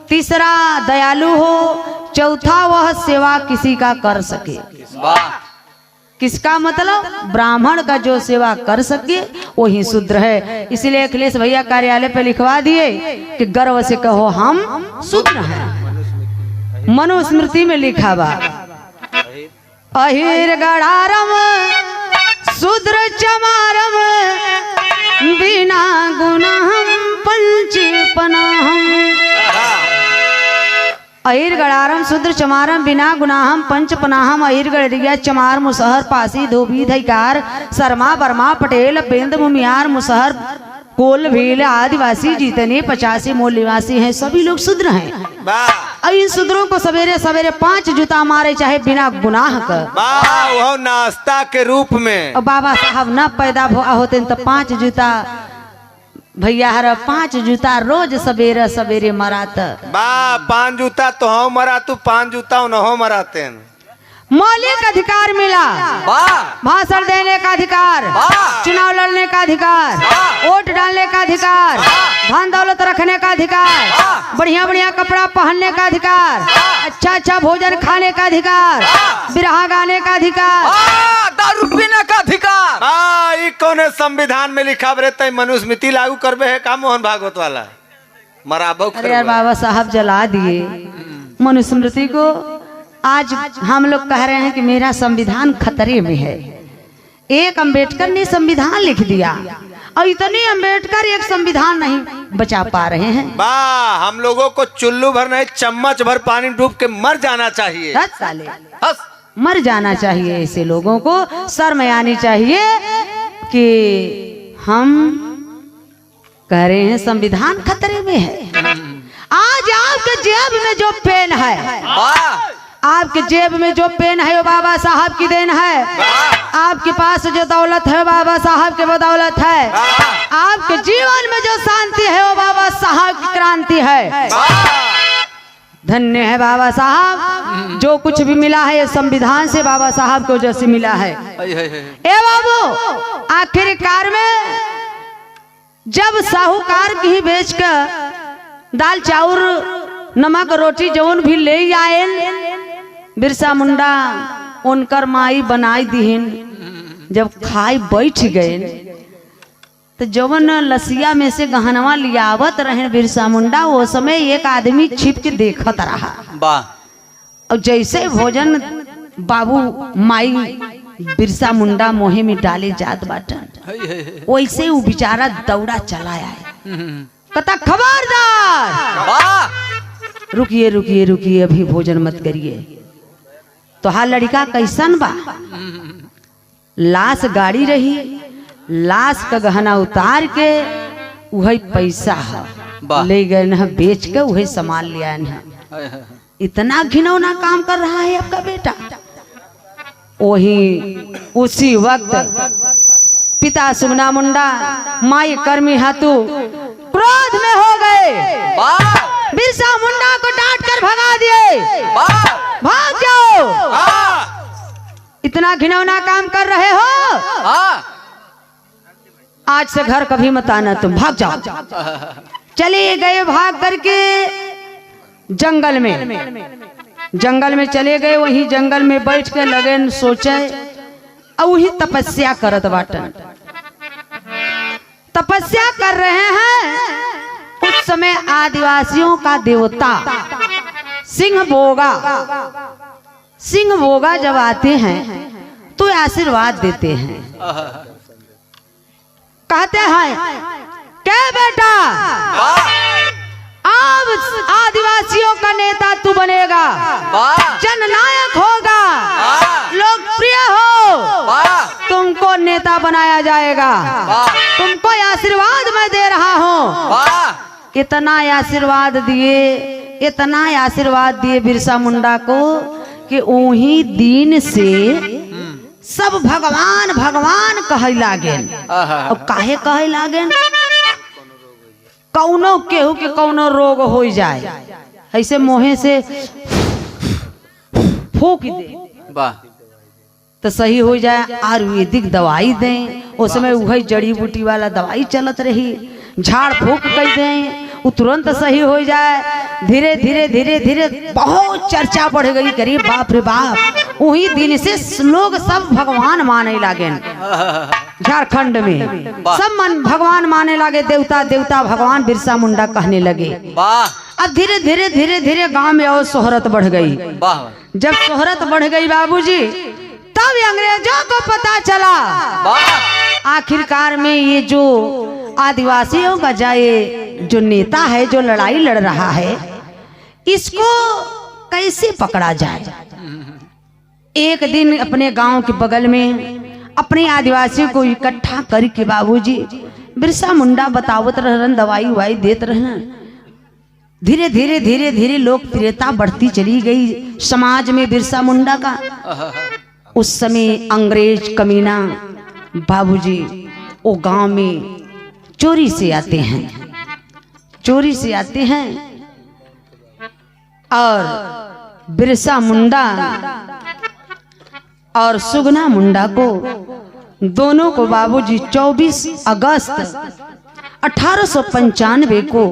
तीसरा दयालु हो चौथा वह सेवा किसी का कर सके किसका मतलब ब्राह्मण का जो सेवा कर सके वही शूद्र है इसलिए अखिलेश भैया कार्यालय पे लिखवा दिए कि गर्व से कहो हम शूद्र हैं मनुस्मृति में लिखा बा अहिर गड़ारम शूद्र चमारम बिना गुनाहम पंचपनाहम अहिर गड़ारम शूद्र चमारम बिना गुनाहम पंचपनाहम अहिर गड़रिया चमार मुसहर पासी धोबी धैकार शर्मा वर्मा पटेल बेंद मुमियार मुसहर कोल भील आदिवासी जितने 85 मूल निवासी हैं सभी लोग शूद्र हैं अब इन शूद्रों को सवेरे सवेरे 5 जूता मारे चाहे बिना गुनाह कर वो नाश्ता के रूप में और बाबा साहब न पैदा होते तो 5 जूता भैया हर 5 जूता रोज सवेरे सवेरे मरात 5 जूता तो हम मरा तू 5 जूता न हो मराते मौलिक अधिकार मिला, वाह भाषण देने का अधिकार, वाह। चुनाव लड़ने का अधिकार, वाह। वोट डालने का अधिकार, धन दौलत रखने का अधिकार, वाह। बढ़िया बढ़िया कपड़ा पहनने का अधिकार, अच्छा अच्छा भोजन खाने का अधिकार, बिरहा गाने का अधिकार। दारू पीने का अधिकार। वाह, ई कौन संविधान में लिखा बरे तय मनुस्मृति लागू करबे है का मोहन भागवत वाला मराबो अरे यार बाबा साहब जला दिए मनुस्मृति को। आज हम लोग कह रहे हैं कि मेरा संविधान खतरे में है। एक अंबेडकर ने संविधान लिख दिया और इतने अंबेडकर एक संविधान नहीं बचा पा रहे हैं। वाह, हम लोगों को चुल्लू भर नहीं चम्मच भर पानी डूब के मर जाना चाहिए। 10 साले हंस। मर जाना चाहिए। ऐसे लोगों को शर्म आनी चाहिए कि हम कह रहे हैं संविधान खतरे में है। आज आपके जेब में जो पेन है, वाह आपके जेब में जो पेन है वो बाबा साहब की देन है। आपके पास जो दौलत है बाबा साहब के बदौलत है। आपके जीवन में जो शांति है वो बाबा साहब की क्रांति है। धन्य है बाबा साहब, जो कुछ भी मिला है ये संविधान से बाबा साहब को जैसे मिला है। ए बाबू, आखिरकार में जब साहूकार की ही बेच कर दाल चाउर नमक रोटी जौन भी ले आए, बिरसा मुंडा उनकर माई बनाई दीन। जब खाई बैठ गए तो जवन लसिया में से गहनवा लियावत रहे बिरसा मुंडा, वो समय एक आदमी छिप के देखत रहा। वाह। और जैसे भोजन बाबू माई बिरसा मुंडा मोहे में डाले जात बाटन, वैसे वो बेचारा दौड़ा चला आया। कहता खबरदार, रुकिए रुकिए रुकिए, अभी भोजन मत करिए। तो हाँ लड़का कैसन बा? लाश गाड़ी रही, लाश का गहना उतार के वही पैसा है ले गए न, बेच के वही सामान ले आए न। इतना घिनौना काम कर रहा है आपका बेटा। वही उसी वक्त पिता सुगना मुंडा माई कर्मी हाथू क्रोध में हो गए। बिरसा मुंडा को डांट कर भगा दिए। भाग जाओ, इतना घिनौना काम कर रहे हो, आज से घर कभी मत आना, तुम भाग जाओ। चले गए भाग करके जंगल में चले गए। वही जंगल में बैठ के लगे सोचे और वही तपस्या करत बाटन। तपस्या कर रहे हैं। उस समय आदिवासियों का देवता सिंह बोगा जब आते हैं तो आशीर्वाद देते हैं। कहते हैं क्या बेटा, अब आदिवासियों का नेता तू बनेगा, जननायक होगा, लोकप्रिय हो, तुमको नेता बनाया जाएगा, तुमको आशीर्वाद मैं दे रहा हूँ। इतना आशीर्वाद दिए बिरसा मुंडा को कि उन्हीं दिन से सब भगवान भगवान कहे लागे। और काहे कहे लागे? कौनो केहू के कौनो रोग हो जाए, ऐसे मोहे से फूक दे तो सही हो जाए। आयुर्वेदिक दवाई दें, उस समय वही जड़ी बूटी वाला दवाई चलत रही, झाड़ फूक कर दें, वो तुरंत सही हो जाए। धीरे धीरे धीरे धीरे बहुत चर्चा बढ़ गई, करी बाप रे बाप। वही दिन से लोग सब भगवान माने लागे। झारखंड में सब भगवान माने लगे, देवता देवता भगवान बिरसा मुंडा कहने लगे। अब धीरे धीरे धीरे धीरे गांव में और शोहरत बढ़ गई। जब शोहरत बढ़ गई बाबूजी, तब अंग्रेजों को पता चला आखिरकार में ये जो आदिवासियों का जाए जो नेता है, जो लड़ाई लड़ रहा है, इसको कैसे पकड़ा जाए। एक दिन अपने गांव के बगल में अपने आदिवासियों को इकट्ठा करके बाबूजी बिरसा मुंडा बतावत रहन, दवाई उवाई देत रहन। धीरे धीरे धीरे धीरे लोकप्रियता बढ़ती चली गई समाज में बिरसा मुंडा का। उस समय अंग्रेज कमीना बाबूजी वो गांव में चोरी से आते हैं और बिरसा मुंडा और सुगना मुंडा को, दोनों को बाबूजी 24 अगस्त 1895 को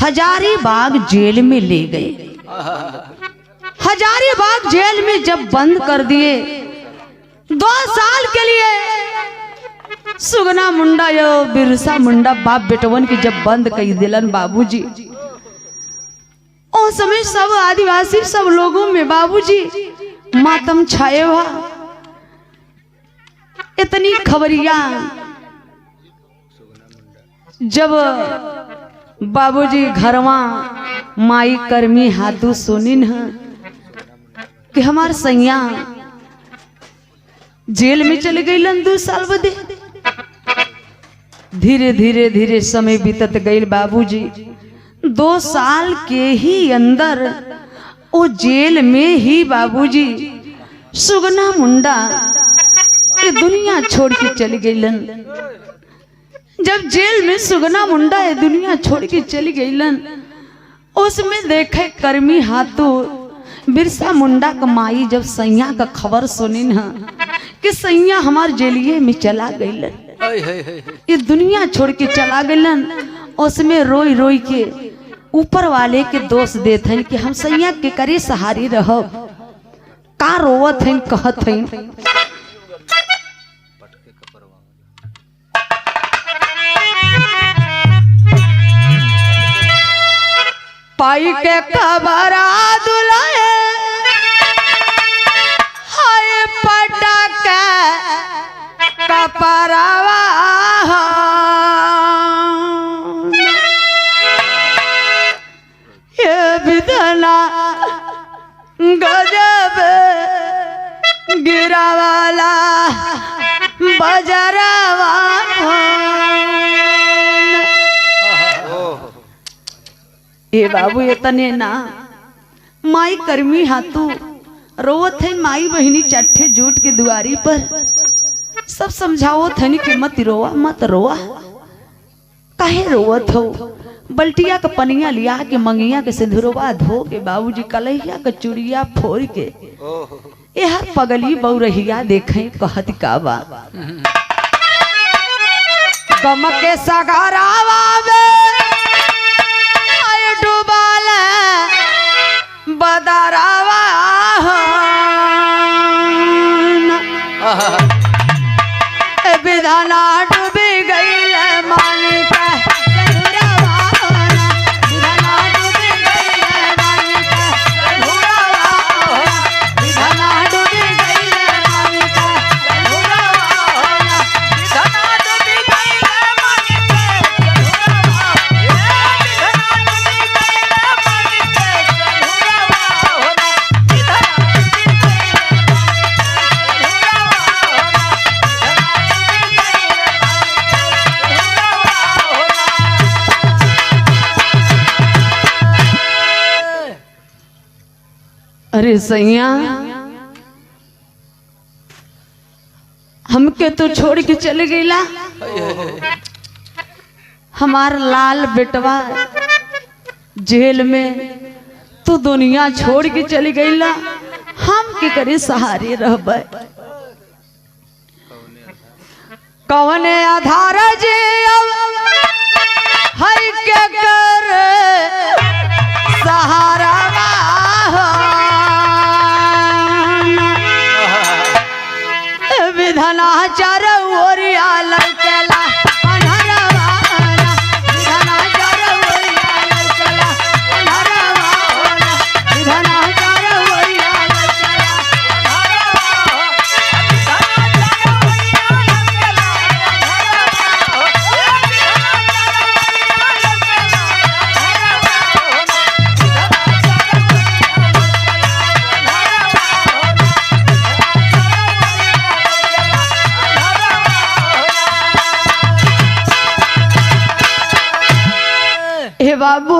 हजारीबाग जेल में ले गए। हजारीबाग जेल में जब बंद कर दिए 2 साल के लिए, सुगना मुंडा यो बिरसा मुंडा बाप बेटवन की जब बंद कर दिलन बाबूजी, उस समय सब आदिवासी सब लोगों में बाबूजी मातम छाए हुआ। इतनी खबरिया जब बाबूजी घरवा माई कर्मी हाथू सुनिन कि हमार सैया जेल में चले गईलन 2 साल बदे। धीरे धीरे धीरे समय बीतत गईल बाबूजी। 2 साल के ही अंदर वो जेल में ही बाबूजी सुगना मुंडा ये दुनिया छोड़ के चली गईलन। जब जेल में सुगना मुंडा ये दुनिया छोड़ के चली गईलन, उसमें देखे कर्मी हाथू बिरसा मुंडा का माई जब सैया का खबर सुनिन कि सैया हमार जेलिए में चला गईलन, ये दुनिया छोड़ के चला गईलन, उसमें रोई रोई के ऊपर वाले के दोष देते हैं कि हम सैया के करे सहारी रहो। का रोवत हैं कहत हैं पाई के कबरा दुलाए हाय पटक कपरावा ये विधना गजब गिरावाला बजरावा। ए बाबू इतने ना माई कर्मी हाथू रोवत है, माई बहिनी चट्ठे जूट के दुआरी पर सब समझाओ थे कि मत रोवा मत रोवा, काहे रोवत हो। बल्टिया का पनिया लिया के मंगिया के सिंदूरवा धो के बाबूजी कलहिया का चूड़िया फोड़ के ये हर पगली बौरहिया देखे कहत का बा गम के सगारावा डूबाल बदरावा विधाना डूबी गईल मानी का सिंदूरवा, विधाना डूबी गईल मानी का सिंदूरवा, विधाना डूबी गईल मानी का सिंदूरवा, विधाना डूबी गईल मानी अरे सैया हमके तो छोड़ के चले गईला, हमार लाल बेटवा जेल में तू दुनिया छोड़ के चली गईला, हम के करे सहारे रहबे। कौने आधार जे हर के कर सहारा विधना चार ओरिया ललचला अनहरवा, विधना चार ओरिया ललचला अनहरवा, विधना चार ओरिया ललचला अनहरवा, विधना चार ओरिया ललचला हे बाबू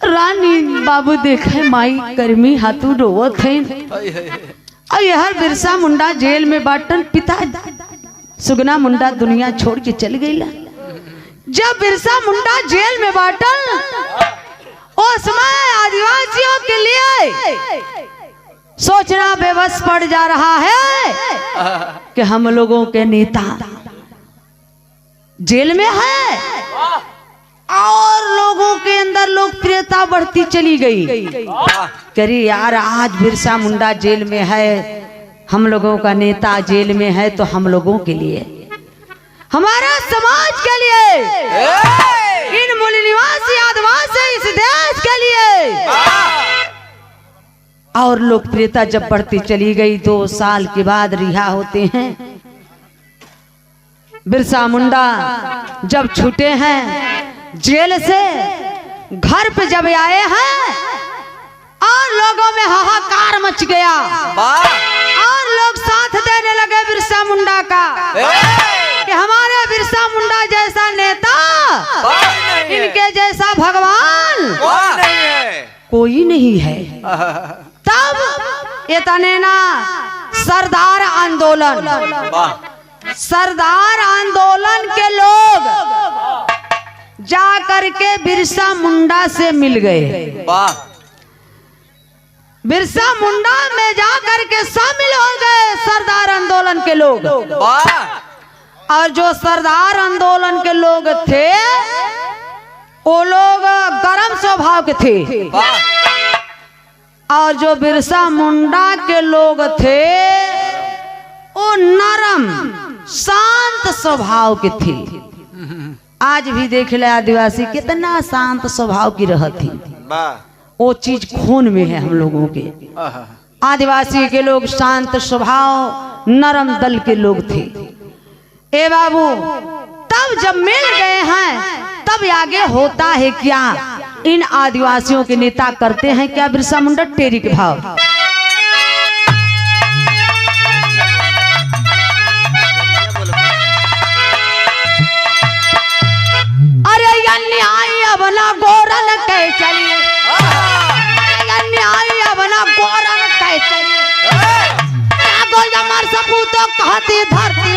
रानी बाबू देखे माई कर्मी हाथू रोवत है। और यह बिरसा मुंडा जेल में बाटन, पिता सुगना मुंडा दुनिया छोड़ के चल गई। जब बिरसा मुंडा जेल में बाटन उस समय आदिवासियों के लिए सोचना बेबस पड़ जा रहा है कि हम लोगों के नेता जेल में है और लोगों के अंदर लोकप्रियता बढ़ती चली गई। करी यार, आज बिरसा मुंडा जेल में है, हम लोगों का नेता जेल में है, तो हम लोगों के लिए, हमारा समाज के लिए, इन मूल निवासी आदिवासी इस देश के लिए। और लोकप्रियता जब बढ़ती चली गई, 2 साल के बाद रिहा होते हैं। बिरसा मुंडा जब छूटे हैं जेल से, घर पे जब आए हैं और लोगों में हाहाकार मच गया और लोग साथ देने लगे बिरसा मुंडा का कि हमारे बिरसा मुंडा जैसा नेता, इनके जैसा भगवान कोई नहीं है। तब इतने ना सरदार आंदोलन के लोग जा करके बिरसा मुंडा से मिल गए। बिरसा मुंडा में जा करके शामिल हो गए सरदार आंदोलन के लोग। और जो सरदार आंदोलन के लोग थे, वो लोग गर्म स्वभाव के थे, और जो बिरसा मुंडा के लोग थे वो नरम शांत स्वभाव के थे। आज भी देख ले आदिवासी कितना शांत स्वभाव की रहती, वो चीज खून में है हम लोगों के। आदिवासी के लोग शांत स्वभाव नरम दल के लोग थे। ए बाबू, तब जब मिल गए हैं तब आगे होता है क्या? इन आदिवासियों के नेता करते हैं क्या बिरसा मुंडा टेरी के भाव। अरे अन्याय अब ना गोरन के चलिए, अन्याय अब ना गोरन के चलिए, मर सकूं तो कहती धरती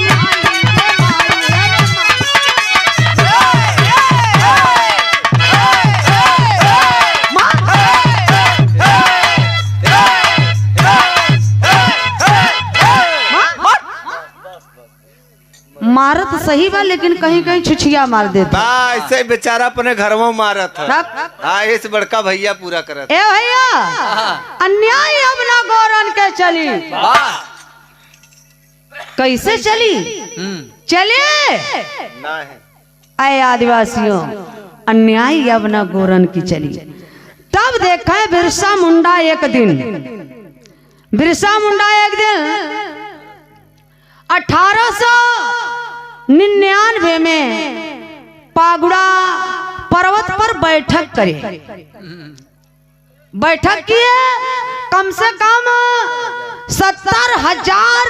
मारत सही बा, लेकिन कहीं कहीं छुछिया मार देता। ऐसे बेचारा अपने घर में मारत है। हाँ, इस बड़का भैया पूरा करत। ए भैया, अन्याय अब ना गौरन के चली। कैसे चली? चले ना है। आए आदिवासियों, अन्याय अब ना गौरन की चली। तब देखा है बिरसा मुंडा एक दिन 1899 में पागुड़ा पर्वत पर बैठक करे। बैठक किए, कम से कम 70,000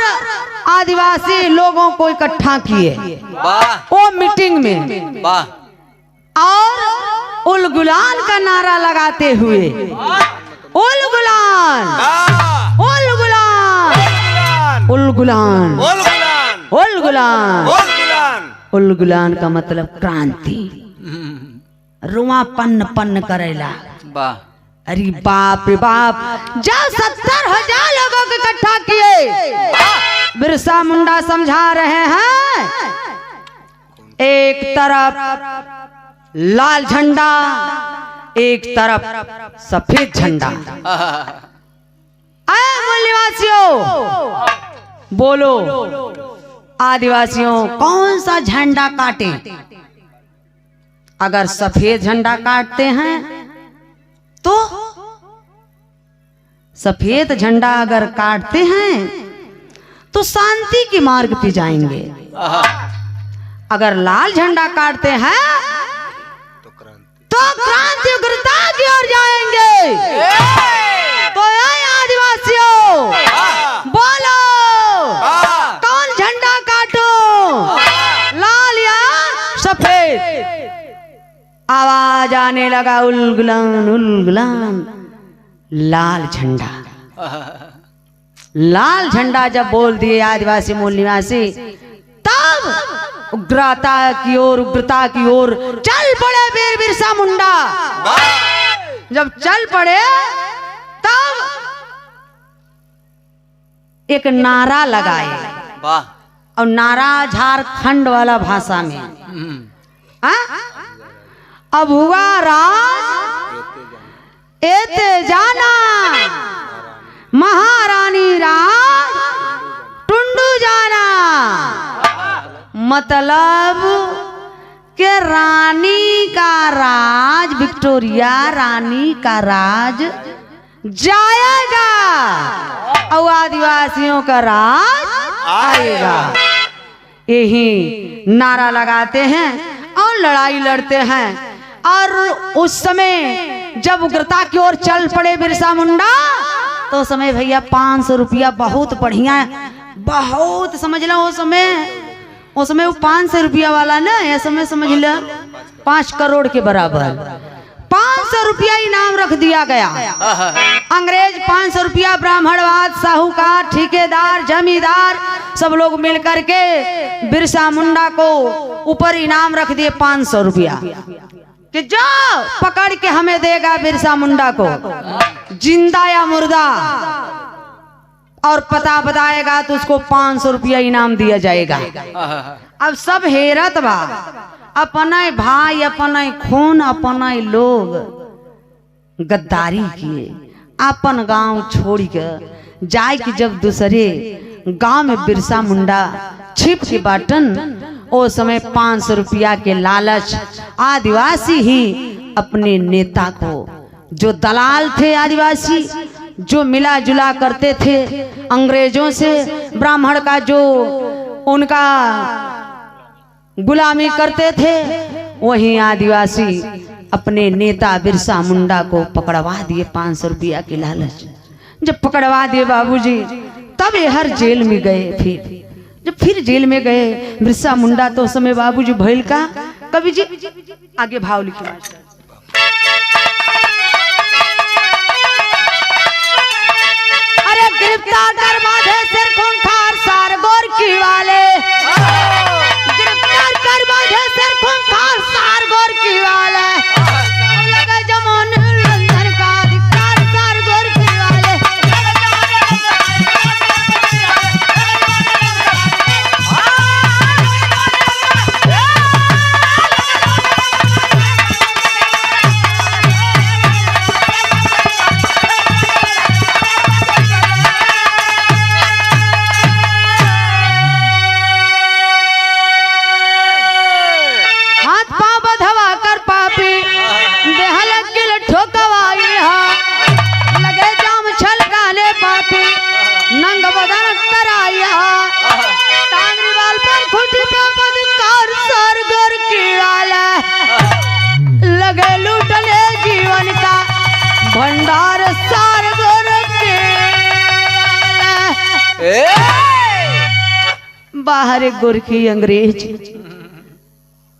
आदिवासी लोगों को इकट्ठा किए वो मीटिंग में, और उलगुलान का नारा लगाते हुए, उलगुलान उलगुलान उलगुलान उलगुलान उलगुलान का मतलब क्रांति, रुआ पन्न पन्न करेला। अरे बाप रे बाप, जब 70,000 लोगों को इकट्ठा किए, बिरसा मुंडा समझा रहे हैं, एक तरफ लाल झंडा, एक तरफ सफेद झंडा। आए मूल निवासियों, बोलो आदिवासियों, कौन सा झंडा काटे? अगर सफेद झंडा काटते हैं तो सफेद झंडा अगर काटते हैं तो शांति के मार्ग पे जाएंगे। अगर लाल झंडा काटते हैं तो क्रांति उग्रता की ओर जाएंगे। तो आए आदिवासियों, बोलो कौन झंडा काटो, लाल या सफेद? आवाज आने लगा, उलगुलान उलगुलान, लाल झंडा। लाल झंडा जब बोल दिए आदिवासी मूल निवासी, तब उग्रता की ओर चल पड़े वीर बिरसा मुंडा। जब चल पड़े, तब एक नारा लगाए, वाह। और नारा झारखंड वाला भाषा में। अब हुआ राज एते जाना, महारानी राज टुंडू जाना। मतलब के रानी का राज, विक्टोरिया रानी का राज जाएगा और आदिवासियों का राज आएगा। यही नारा लगाते हैं और लड़ाई लड़ते हैं। और उस समय जब उग्रता की ओर चल पड़े बिरसा मुंडा, तो समय भैया 500 रुपया बहुत बढ़िया, बहुत समझ लो उस समय वो 500 रुपया वाला ना, ये समय समझ लो 5 करोड़ के बराबर 500 रुपया इनाम रख दिया गया। अंग्रेज 500 रुपया, ब्राह्मणवाद, साहूकार, ठेकेदार, जमींदार सब लोग मिलकर के बिरसा मुंडा को ऊपर इनाम रख दिए 500 रुपया कि जाओ पकड़ के हमें देगा बिरसा मुंडा को, जिंदा या मुर्दा, और पता बताएगा तो उसको 500 रुपया इनाम दिया जाएगा। अब सब हैरत बा, अपना भाई, अपना खून, अपना लोग गद्दारी किए, अपन गांव छोड़ के जाए कि जब दूसरे गांव में बिरसा मुंडा छिप के बाटन, ओ समय 500 रुपया के लालच आदिवासी ही अपने नेता को, जो दलाल थे आदिवासी, जो मिला जुला करते थे अंग्रेजों से, ब्राह्मण का जो उनका गुलामी करते थे, वही आदिवासी अपने नेता बिरसा मुंडा को पकड़वा दिए 500 रुपया के लालच। जब पकड़वा दिए बाबूजी, तब ये हर जेल में गए। जब फिर जेल में गए बिरसा मुंडा, तो उस समय बाबूजी भइल का, कवि जी आगे भाव लिखे। अरे गिरफ्तार कर बांधे सिर खूंखार सार गोरकी वाले, गिरफ्तार कर बांधे सिर खूंखार सार गोरकी वाले, लगे जमोन लंदन का अधिकार सार गोरकी वाले। भंडार सार गोरकी बाहर एक गोरखी अंग्रेज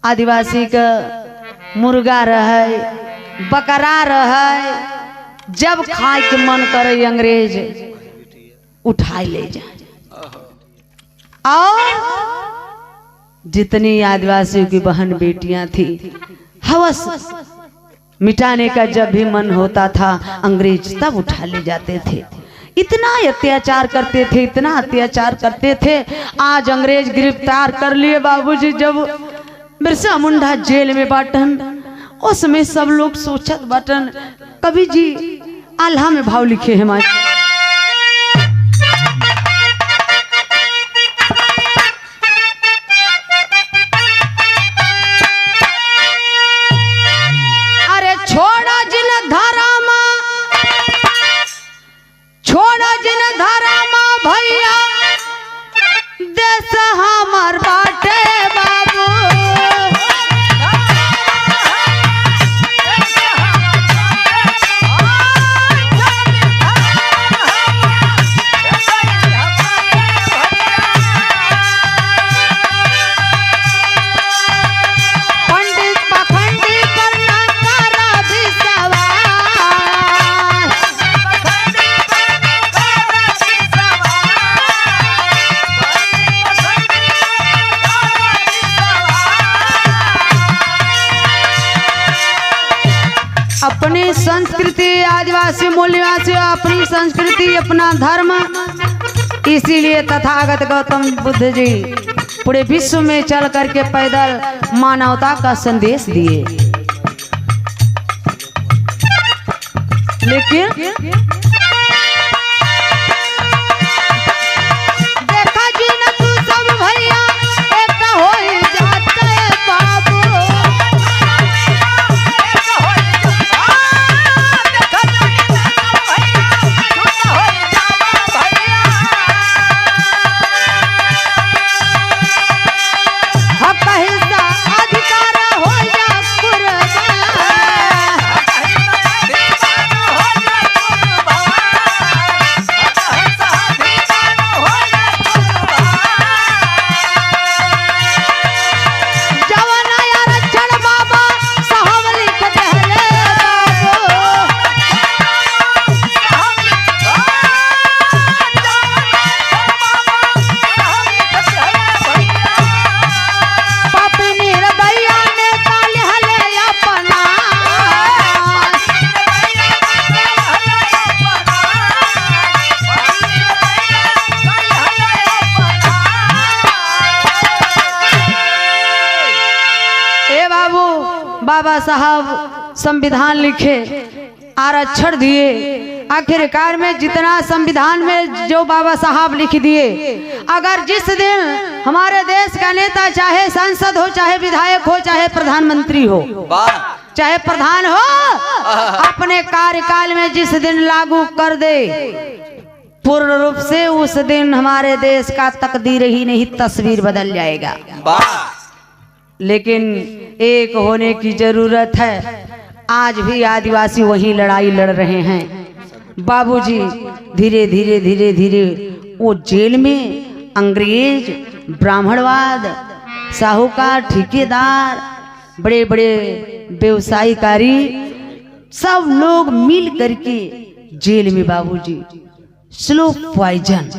आदिवासी का मुर्गा रहे, बकरा रहे, जब खाए के मन करे अंग्रेज उठाई ले जाए। और जितनी आदिवासियों की बहन बेटियां थी, हवस मिटाने का जब भी मन होता था अंग्रेज तब उठा ले जाते थे। इतना अत्याचार करते थे, इतना अत्याचार करते थे। आज अंग्रेज गिरफ्तार कर लिए बाबूजी, जब बिरसा मुंडा जेल में बाटन, उसमें सब लोग सोचत बाटन। कवि जी आल्हा में भाव लिखे हैं हमारे। अपनी संस्कृति, आदिवासी मूल्यवासी अपनी संस्कृति, अपना धर्म इसीलिए तथागत गौतम बुद्ध जी पूरे विश्व में चल करके पैदल मानवता का संदेश दिए। लेकिन देखा जी न तू सब भैया एक हो जाते बाबू। हक हिस्सा अधिकार हो जा कुर्बान। बाबा साहब संविधान लिखे, आरक्षण दिए। आखिरकार में जितना संविधान में जो बाबा साहब लिख दिए, अगर जिस दिन हमारे देश का नेता चाहे सांसद हो, चाहे विधायक हो, चाहे प्रधानमंत्री हो, चाहे प्रधान हो, अपने कार्यकाल में जिस दिन लागू कर दे पूर्ण रूप से, उस दिन हमारे देश का तकदीर ही नहीं तस्वीर बदल जाएगा। लेकिन एक होने की जरूरत है। आज भी आदिवासी वही लड़ाई लड़ रहे हैं। बाबूजी धीरे धीरे धीरे धीरे वो जेल में अंग्रेज, ब्राह्मणवाद, साहूकार, ठेकेदार, बड़े बड़े व्यवसायिकारी सब लोग मिल करके जेल में बाबूजी स्लो पॉइजन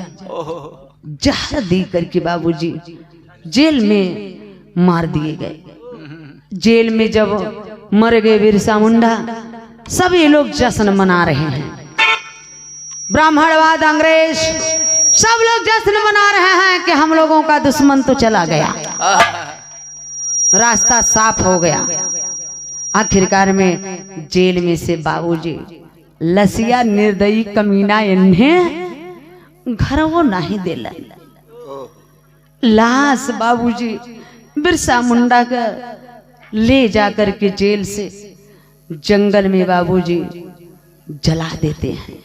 जहर दे करके बाबूजी जेल में मार दिए गए। जेल में जब मर गए बिरसा मुंडा, सभी लोग जश्न मना रहे हैं। ब्राह्मणवाद, अंग्रेज सब लोग जश्न मना रहे हैं कि हम लोगों का दुश्मन तो चला गया, रास्ता साफ हो गया। आखिरकार में जेल में से बाबूजी लसिया निर्दयी कमीना इन्हें घर वो नहीं दिला। लाश बाबूजी बिरसा मुंडा का ले जाकर के जेल से जंगल में बाबूजी जला देते हैं।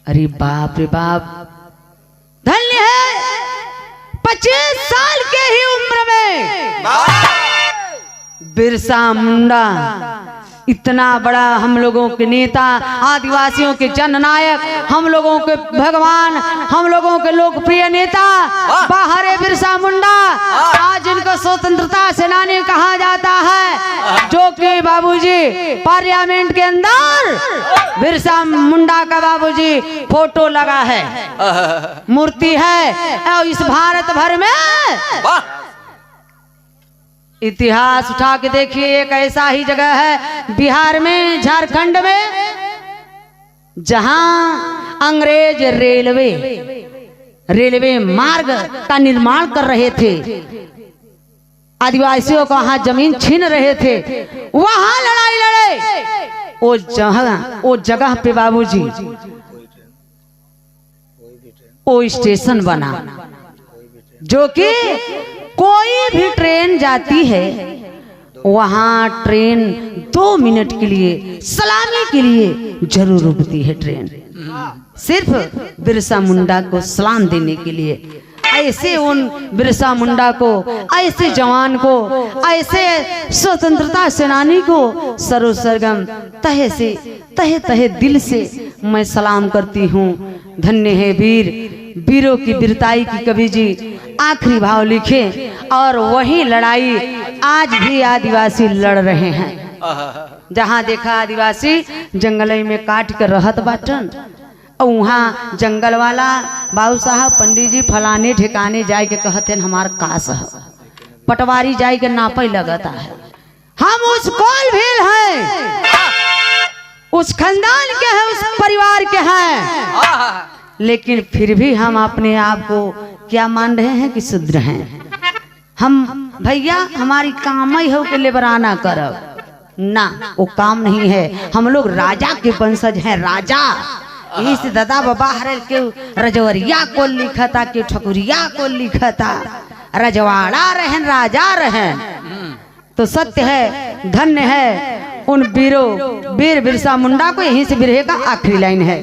अरे बाप रे बाप, धन्य है 25 साल के ही उम्र में बिरसा मुंडा इतना बड़ा हम लोगों के नेता, आदिवासियों के जननायक, हम लोगों के भगवान, हम लोगों के लोकप्रिय नेता बाहर है बिरसा मुंडा। आज इनको स्वतंत्रता सेनानी कहा जाता है, जो कि बाबूजी पार्लियामेंट के अंदर बिरसा मुंडा का बाबूजी फोटो लगा है, मूर्ति है। और इस भारत भर में इतिहास उठा के देखिए, एक ऐसा ही जगह है बिहार में, झारखंड में, जहां अंग्रेज रेलवे मार्ग का निर्माण कर रहे थे, आदिवासियों को वहां जमीन छीन रहे थे, वहां लड़ाई लड़े। वो जगह पे बाबूजी वो स्टेशन बना, जो कि कोई भी ट्रेन जाती है वहां ट्रेन 2 मिनट के लिए सलामी के लिए जरूर रुकती है ट्रेन, सिर्फ बिरसा मुंडा को सलाम देने के लिए। ऐसे उन बिरसा मुंडा को, ऐसे जवान को, ऐसे स्वतंत्रता सेनानी को सर्वसरगम तहे तहे दिल से मैं सलाम करती हूँ। धन्य है वीर, वीरों की वीरताई की कवि जी आखिरी भाव लिखे, और वही लड़ाई आज भी आदिवासी लड़ रहे हैं। जहाँ देखा आदिवासी जंगल में काट कर रहत बाटन, और वहाँ जंगल वाला बाबू साहब पंडित जी फलाने ठिकाने जाए के कहते हैं हमार कास है, पटवारी जाए के नापे लगता है, हम उस कोल भील है, उस खानदान के हैं, उस परिवार के हैं, आहा, लेकिन फिर भी हम अपने आप को क्या मान रहे हैं कि शूद्र हैं। हम भैया हमारी काम ही हो के लेबराना करब ना, वो काम नहीं है। हम लोग राजा के वंशज हैं, राजा। इस दादा बाबा हरे के रजवरिया को लिखा था, के ठकुरिया को लिखा था, रजवाड़ा रहन राजा रहन। तो सत्य है, धन्य है उन वीरों वीर बिरसा मुंडा को। यहीं से बिरहे का आखिरी लाइन है।